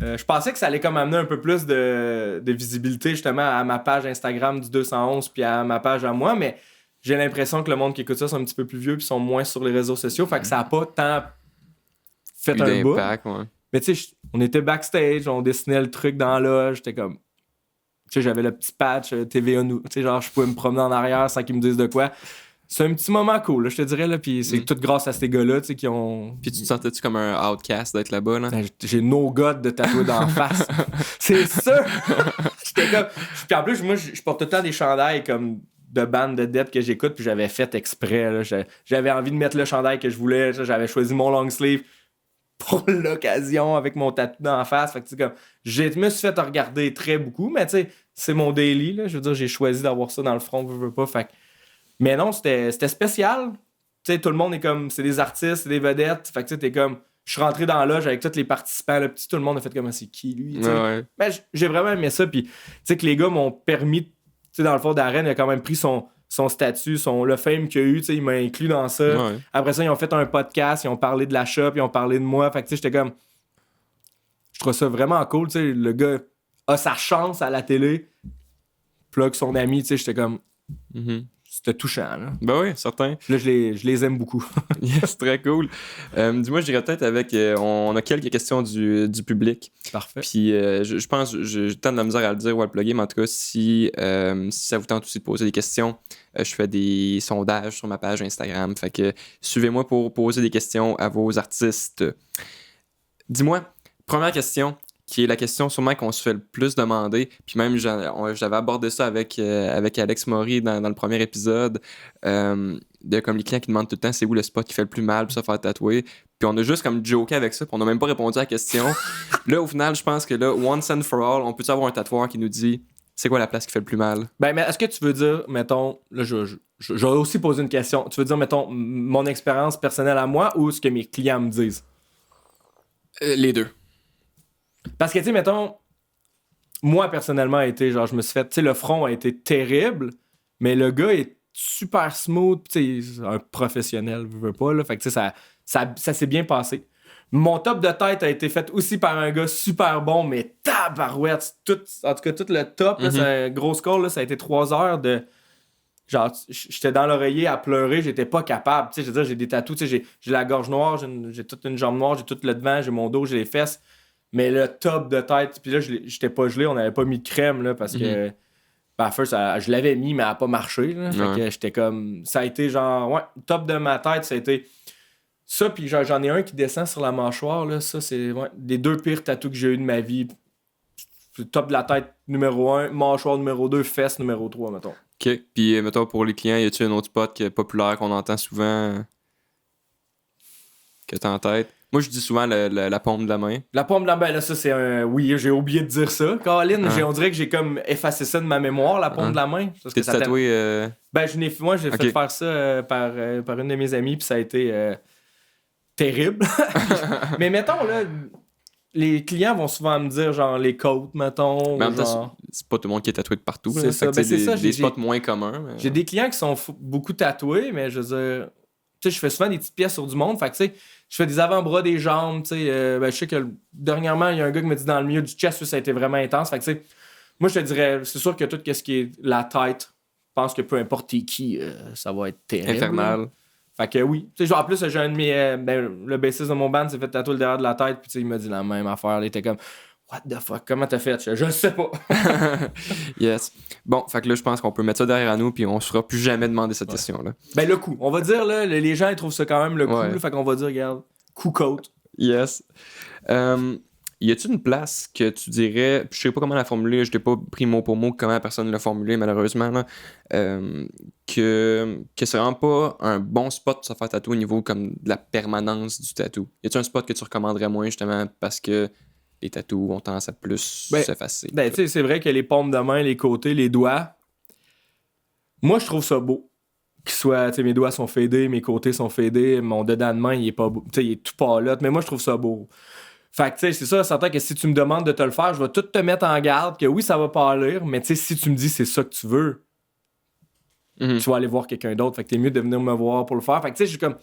Speaker 2: Je pensais que ça allait comme amener un peu plus de visibilité justement à ma page Instagram du 211 puis à ma page à moi, mais j'ai l'impression que le monde qui écoute ça sont un petit peu plus vieux puis sont moins sur les réseaux sociaux. Fait que ça a pas tant fait un bout.
Speaker 1: Ouais.
Speaker 2: Mais tu sais, on était backstage, on dessinait le truc dans la loge, j'étais comme... Tu sais, j'avais le petit patch TVA, tu sais, genre je pouvais me promener en arrière sans qu'ils me disent de quoi. C'est un petit moment cool, là, je te dirais, là, puis c'est tout grâce à ces gars-là, tu sais, qui ont...
Speaker 1: Puis tu te sentais-tu comme un outcast d'être là-bas, là?
Speaker 2: Ben, j'ai no god de tatouer d'en face. C'est sûr! J'étais comme... Puis en plus, moi, je porte tout le temps des chandails comme de bandes de death que j'écoute, puis j'avais fait exprès, là. J'avais envie de mettre le chandail que je voulais, j'avais choisi mon long sleeve pour l'occasion avec mon tatou d'en face. Fait que, tu sais, comme... Je me suis fait regarder très beaucoup, mais tu sais, c'est mon daily, là. Je veux dire, j'ai choisi d'avoir ça dans le front, veux pas. Fait que... Mais non, c'était spécial. Tu sais, tout le monde est comme... C'est des artistes, c'est des vedettes. Fait que tu sais, t'es comme... Je suis rentré dans la loge avec tous les participants. Là, tout le monde a fait comme... C'est qui, lui?
Speaker 1: Ouais.
Speaker 2: Mais j'ai vraiment aimé ça. Puis, tu sais, que les gars m'ont permis... Tu sais, dans le fond, Darren, il a quand même pris son statut, le fame qu'il a eu. Tu sais, il m'a inclus dans ça.
Speaker 1: Ouais.
Speaker 2: Après ça, ils ont fait un podcast. Ils ont parlé de la shop. Ils ont parlé de moi. Fait que, tu sais, j'étais comme... Je trouve ça vraiment cool. Tu sais, le gars a sa chance à la télé. Plug son ami. Tu sais, j'étais comme...
Speaker 1: Mm-hmm.
Speaker 2: C'était touchant, là.
Speaker 1: Ben oui, certain.
Speaker 2: Là, je les aime beaucoup.
Speaker 1: Yes, très cool. Dis-moi, je dirais peut-être avec... on a quelques questions du public.
Speaker 2: Parfait.
Speaker 1: Puis je pense, j'ai tant de la misère à le dire ou à le plugger, mais en tout cas, si ça vous tente aussi de poser des questions, je fais des sondages sur ma page Instagram. Fait que suivez-moi pour poser des questions à vos artistes. Dis-moi, première question, qui est la question sûrement qu'on se fait le plus demander, puis même j'avais abordé ça avec Alex Maury dans le premier épisode, de comme les clients qui demandent tout le temps c'est où le spot qui fait le plus mal pour se faire tatouer, puis on a juste comme joké avec ça, puis on n'a même pas répondu à la question. Là, au final, je pense que là, once and for all, on peut-tu avoir un tatoueur qui nous dit c'est quoi la place qui fait le plus mal?
Speaker 2: Ben, mais est-ce que tu veux dire, mettons, là, je vais aussi poser une question. Tu veux dire, mettons, mon expérience personnelle à moi ou ce que mes clients me disent?
Speaker 1: Les deux.
Speaker 2: Parce que, tu sais, mettons, moi, personnellement, genre, je me suis fait, tu sais, le front a été terrible, mais le gars est super smooth, tu sais, un professionnel, je veux pas, là. Fait que, tu sais, ça s'est bien passé. Mon top de tête a été fait aussi par un gars super bon, mais tabarouette, en tout cas, tout le top, là, c'est un gros score, là, ça a été 3 heures de... Genre, j'étais dans l'oreiller à pleurer, j'étais pas capable. Tu sais, je veux dire, j'ai des tatous, tu sais, j'ai la gorge noire, j'ai toute une jambe noire, j'ai tout le devant, j'ai mon dos, j'ai les fesses. Mais le top de tête, puis là, j'étais pas gelé, on n'avait pas mis de crème, là, parce que, ben, first, je l'avais mis, mais elle a pas marché, là. Fait que j'étais comme, ça a été genre, ouais, top de ma tête, ça a été ça, puis j'en ai un qui descend sur la mâchoire, là, ça, c'est les 2 pires tatous que j'ai eu de ma vie. Top de la tête numéro 1, mâchoire numéro 2, fesses numéro 3, mettons.
Speaker 1: OK. Puis, mettons, pour les clients, y a-tu un autre spot qui est populaire qu'on entend souvent que t'as en tête? Moi, je dis souvent la paume de la main.
Speaker 2: La paume de la main, là, ça, c'est un... Oui, j'ai oublié de dire ça. Caroline, on dirait que j'ai comme effacé ça de ma mémoire, la paume de la main.
Speaker 1: T'es tatoué...
Speaker 2: Ben, moi, j'ai fait faire ça par une de mes amies, puis ça a été terrible. Mais mettons, là, les clients vont souvent me dire, genre, les côtes, mettons.
Speaker 1: Mais en même temps,
Speaker 2: genre...
Speaker 1: c'est pas tout le monde qui est tatoué de partout.
Speaker 2: C'est
Speaker 1: là.
Speaker 2: ça.
Speaker 1: Fait que
Speaker 2: C'est ça.
Speaker 1: Des spots moins communs. Mais...
Speaker 2: J'ai des clients qui sont beaucoup tatoués, mais je veux dire... Tu sais, je fais souvent des petites pièces sur du monde. Fait que, tu sais, je fais des avant-bras, des jambes, tu sais. Ben, je sais que dernièrement, il y a un gars qui me dit dans le milieu du chest, ça a été vraiment intense. Fait que, tu sais, moi, je te dirais, c'est sûr que tout ce qui est la tête, je pense que peu importe qui, ça va être terrible.
Speaker 1: Infernal.
Speaker 2: Fait que oui. Tu sais, genre, en plus, j'ai un de mes. Le bassiste de mon band s'est fait tatouer le derrière de la tête, puis tu sais, il m'a dit la même affaire. Il était comme, what the fuck, comment t'as fait? Je sais pas.
Speaker 1: Yes. Bon, fait que là, je pense qu'on peut mettre ça derrière nous, puis on se fera plus jamais demander cette question-là.
Speaker 2: Ben, le coup. On va dire, là, les gens, ils trouvent ça quand même le coup. Là, fait qu'on va dire, regarde, coup-côte.
Speaker 1: Yes. Y a-t-il une place que tu dirais, je sais pas comment la formuler, je t'ai pas pris mot pour mot comment la personne l'a formulé malheureusement, là, que c'est vraiment pas un bon spot pour se faire tatouer au niveau comme de la permanence du tatou? Y a-t-il un spot que tu recommanderais moins justement parce que les tatous ont tendance à plus s'effacer?
Speaker 2: Ben, tu sais, c'est vrai que les paumes de main, les côtés, les doigts, moi, je trouve ça beau. Qu'il soit, tu sais, mes doigts sont fadés, mes côtés sont fadés, mon dedans de main, il est pas beau. Tu sais, il est tout pâlotte, mais moi, je trouve ça beau. Fait que, tu sais, c'est ça, certain que si tu me demandes de te le faire, je vais tout te mettre en garde, que oui, ça va pâlir, mais tu sais, si tu me dis c'est ça que tu veux, tu vas aller voir quelqu'un d'autre. Fait que t'es mieux de venir me voir pour le faire. Fait que, tu sais, je suis comme.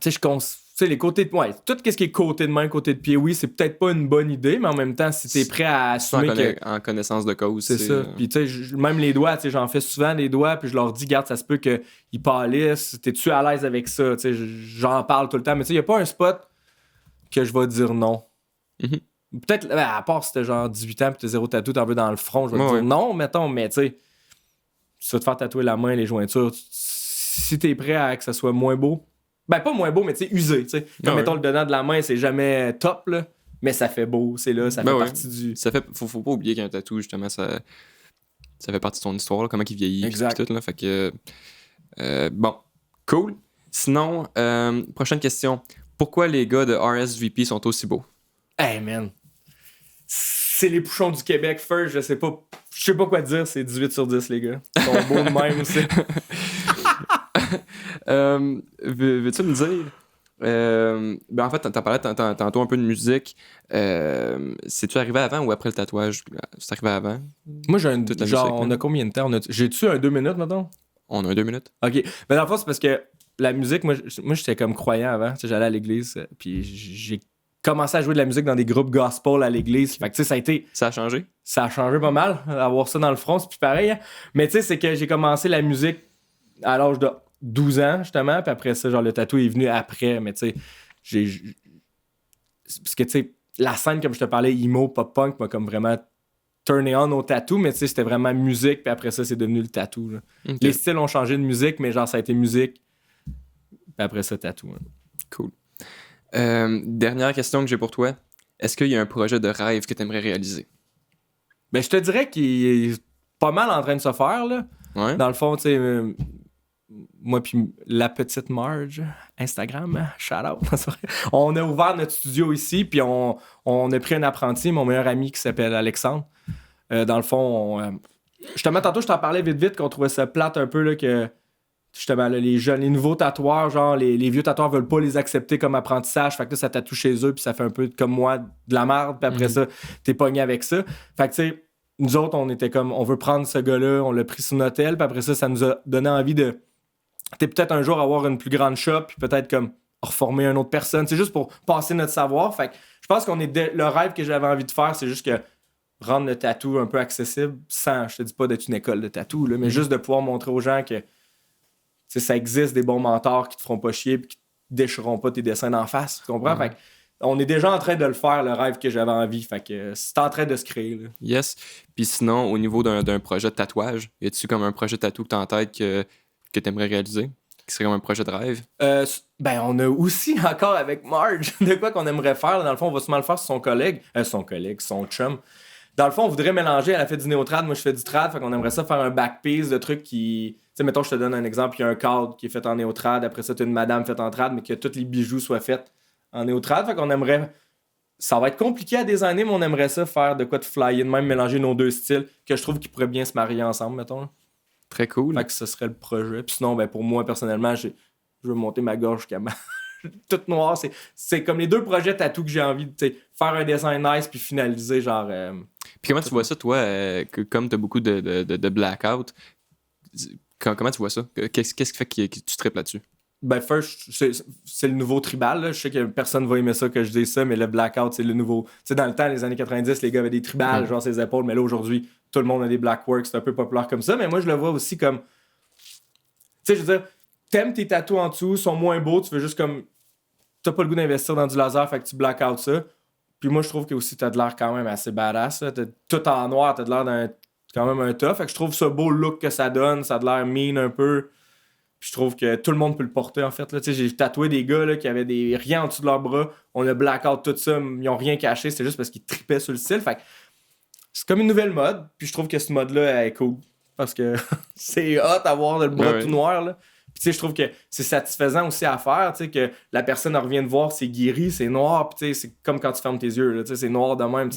Speaker 2: Tu sais, tu sais, les côtés de. Ouais, tout ce qui est côté de main, côté de pied, oui, c'est peut-être pas une bonne idée, mais en même temps, si t'es prêt à assumer
Speaker 1: en connaissance de cause.
Speaker 2: C'est ça. Puis, tu sais, même les doigts, tu sais, j'en fais souvent des doigts, puis je leur dis, garde, ça se peut qu'ils pâlissent. T'es-tu à l'aise avec ça? Tu sais, j'en parle tout le temps. Mais, tu sais, y a pas un spot que je vais dire non. Peut-être, à part si t'as genre 18 ans, puis t'as zéro tatou, t'en veux dans le front, je vais te dire non, mettons, mais tu sais, si tu vas te faire tatouer la main, les jointures, si t'es prêt à que ça soit moins beau, ben pas moins beau, mais tu sais, usé, tu sais. Comme mettons le dedans de la main, c'est jamais top, là, mais ça fait beau, c'est là, ça fait partie du...
Speaker 1: Faut pas oublier qu'un tatou, justement, ça fait partie de ton histoire, là, comment il vieillit, pis tout, là, fait que... bon, cool. Sinon, prochaine question. Pourquoi les gars de RSVP sont aussi beaux?
Speaker 2: Hey, man! C'est les Pouchons du Québec, first, je sais pas quoi te dire, c'est 18 sur 10, les gars. Ils sont beaux de même aussi.
Speaker 1: Veux-tu me dire... en fait, t'en parlais tantôt un peu de musique. C'est-tu arrivé avant ou après le tatouage? C'est arrivé avant?
Speaker 2: Moi, j'ai un... Genre, on a combien de temps? J'ai-tu un 2 minutes, maintenant?
Speaker 1: On a un 2 minutes.
Speaker 2: OK. Mais dans le fond, c'est parce que la musique, moi j'étais comme croyant avant. Tu sais, j'allais à l'église, puis j'ai commencé à jouer de la musique dans des groupes gospel à l'église. Fait que, tu sais, ça a été...
Speaker 1: Ça a changé?
Speaker 2: Ça a changé pas mal, avoir ça dans le front, c'est plus pareil. Hein? Mais tu sais, c'est que j'ai commencé la musique à l'âge de 12 ans, justement, puis après ça, genre, le tatou est venu après. Mais tu sais, parce que, tu sais, la scène, comme je te parlais, emo, pop-punk, m'a comme vraiment turné on au tatou, mais tu sais, c'était vraiment musique, puis après ça, c'est devenu le tatou. Là. Okay. Les styles ont changé de musique, mais genre, ça a été musique, puis après ça, tatou. Hein.
Speaker 1: Cool. Dernière question que j'ai pour toi. Est-ce qu'il y a un projet de rêve que tu aimerais réaliser?
Speaker 2: Ben, je te dirais qu'il est pas mal en train de se faire, là.
Speaker 1: Ouais.
Speaker 2: Dans le fond, tu sais, moi puis la petite Marge, Instagram, shout out. On a ouvert notre studio ici, puis on a pris un apprenti, mon meilleur ami qui s'appelle Alexandre. Dans le fond, justement, tantôt, je t'en parlais vite qu'on trouvait ça plate un peu, là, que justement, là, les nouveaux tatoueurs, genre, les vieux tatoueurs veulent pas les accepter comme apprentissage, fait que là, ça tatoue chez eux, puis ça fait un peu comme moi, de la merde, puis après ça, t'es pogné avec ça. Fait que, tu sais, nous autres, on était comme, on veut prendre ce gars-là, on l'a pris sur notre aile, puis après ça nous a donné envie de, t'es peut-être un jour avoir une plus grande shop, puis peut-être comme reformer une autre personne. C'est juste pour passer notre savoir. Fait que je pense qu'on est le rêve que j'avais envie de faire, c'est juste que rendre le tatou un peu accessible sans, je te dis pas d'être une école de tatou, là, mais juste de pouvoir montrer aux gens que ça existe des bons mentors qui te feront pas chier puis qui te déchireront pas tes dessins d'en face. Tu comprends? Fait que on est déjà en train de le faire, le rêve que j'avais envie. Fait que c'est en train de se créer. Là.
Speaker 1: Yes. Puis sinon, au niveau d'un projet de tatouage, y a-tu comme un projet de tatou que t'as en tête que t'aimerais réaliser? Qui serait comme un projet de rêve?
Speaker 2: Ben, on a aussi encore avec Marge de quoi qu'on aimerait faire. Dans le fond, on va sûrement le faire sur son chum. Dans le fond, on voudrait mélanger. Elle a fait du néotrad, moi je fais du trad. Fait qu'on aimerait ça faire un backpiece de trucs qui... Tu sais, mettons, je te donne un exemple. Il y a un cadre qui est fait en néotrad. Après ça, tu as une madame faite en trad, mais que tous les bijoux soient faits en néotrad. Fait qu'on aimerait... Ça va être compliqué à designer, mais on aimerait ça faire de quoi de flyer, de même mélanger nos deux styles, que je trouve qu'ils pourraient bien se marier ensemble, mettons.
Speaker 1: Très cool.
Speaker 2: Fait que ce serait le projet. Puis sinon, ben, pour moi, personnellement, je veux monter ma gorge jusqu'à toute noire. C'est comme les deux projets tatou que j'ai envie de faire un dessin nice puis finaliser, genre...
Speaker 1: Puis comment tu vois ça, toi, comme tu as beaucoup de blackout, comment tu vois ça? Qu'est-ce qui fait que tu tripes là-dessus?
Speaker 2: Ben, first, c'est le nouveau tribal. Là. Je sais que personne va aimer ça que je dise ça, mais le blackout, c'est le nouveau. Tu sais, dans le temps, les années 90, les gars avaient des tribales, genre ses épaules, mais là, aujourd'hui, tout le monde a des blackworks. C'est un peu populaire comme ça, mais moi, je le vois aussi comme. Tu sais, je veux dire, t'aimes tes tatous en dessous, sont moins beaux, tu veux juste comme. T'as pas le goût d'investir dans du laser, fait que tu blackout ça. Puis moi, je trouve que aussi, t'as de l'air quand même assez badass. Là. T'as tout en noir, t'as de l'air d'un. Quand même un tough. Fait que je trouve ce beau look que ça donne, ça a de l'air mean un peu. Puis je trouve que tout le monde peut le porter, en fait. Là. J'ai tatoué des gars là, qui avaient rien en dessous de leurs bras. On a blackout tout ça. Ils ont rien caché. C'était juste parce qu'ils tripaient sur le style. Fait que c'est comme une nouvelle mode. Puis je trouve que cette mode-là, elle est cool. Parce que c'est hot d'avoir le bras tout noir. Là. Puis je trouve que c'est satisfaisant aussi à faire. Que la personne revient de voir, c'est guéri, c'est noir. Puis c'est comme quand tu fermes tes yeux. Là, c'est noir de même.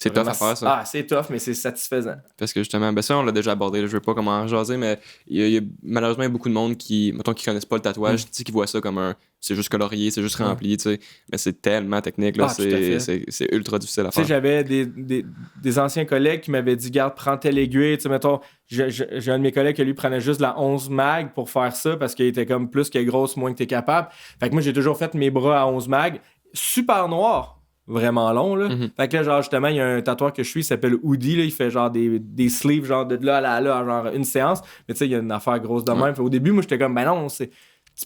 Speaker 1: C'est tough à faire, ça.
Speaker 2: Ah, c'est tough, mais c'est satisfaisant.
Speaker 1: Parce que justement, ben ça, on l'a déjà abordé. Là, je veux pas comment en jaser, mais il y a malheureusement beaucoup de monde qui, mettons, qui connaissent pas le tatouage, qui voient ça comme un. C'est juste colorié, c'est juste rempli, tu sais. Mais c'est tellement technique, là. C'est ultra difficile à faire.
Speaker 2: Tu sais, j'avais des anciens collègues qui m'avaient dit, garde, prends telle aiguille. Tu sais, mettons, j'ai un de mes collègues qui lui prenait juste la 11 mag pour faire ça parce qu'il était comme plus que grosse, moins que t'es capable. Fait que moi, j'ai toujours fait mes bras à 11 mag. Super noir. Vraiment long, là. Fait que là, genre, justement, il y a un tatoueur que je suis, il s'appelle Woody, là, il fait genre des sleeves, genre de là à là, genre une séance. Mais tu sais, il y a une affaire grosse de même. Fait, au début, moi, j'étais comme, ben non, tu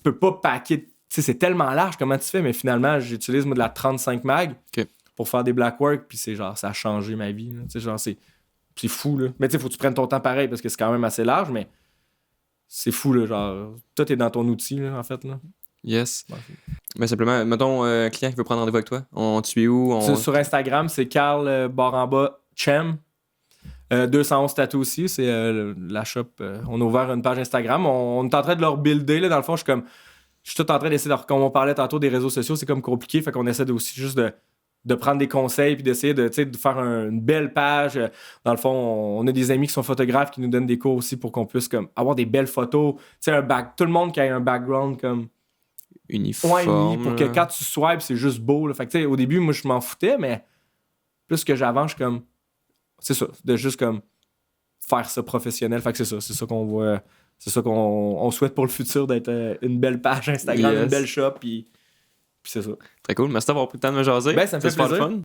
Speaker 2: peux pas packer. Tu sais, c'est tellement large, comment tu fais? Mais finalement, j'utilise, moi, de la 35 mag pour faire des black work, puis c'est genre, ça a changé ma vie, tu sais, genre, c'est fou, là. Mais tu sais, faut que tu prennes ton temps pareil, parce que c'est quand même assez large, mais c'est fou, là, genre, tout est dans ton outil, là, en fait, là.
Speaker 1: Yes.
Speaker 2: Ouais.
Speaker 1: Mais simplement, mettons, un client qui veut prendre rendez-vous avec toi, tu es où?
Speaker 2: Sur Instagram, c'est Carl Baramba Chem. 211 Tattoo aussi, c'est la shop. On a ouvert une page Instagram. On est en train de leur builder, là, dans le fond, je suis tout en train d'essayer comme on parlait tantôt des réseaux sociaux, c'est comme compliqué, fait qu'on essaie aussi juste de prendre des conseils puis d'essayer de faire une belle page. Dans le fond, on a des amis qui sont photographes qui nous donnent des cours aussi pour qu'on puisse comme avoir des belles photos. Tu sais, tout le monde qui a un background comme
Speaker 1: uniforme.
Speaker 2: Pour que quand tu swipes, c'est juste beau. Là. Fait que, tu sais, au début, moi, je m'en foutais, mais plus que j'avance, je suis comme... C'est ça, de juste comme faire ça professionnel. Fait que c'est ça qu'on voit. C'est ça qu'on souhaite pour le futur, d'être une belle page Instagram, une belle shop, puis c'est ça.
Speaker 1: Très cool. Merci d'avoir pris le temps de me jaser.
Speaker 2: Ben, ça me fait plaisir.
Speaker 1: Fun.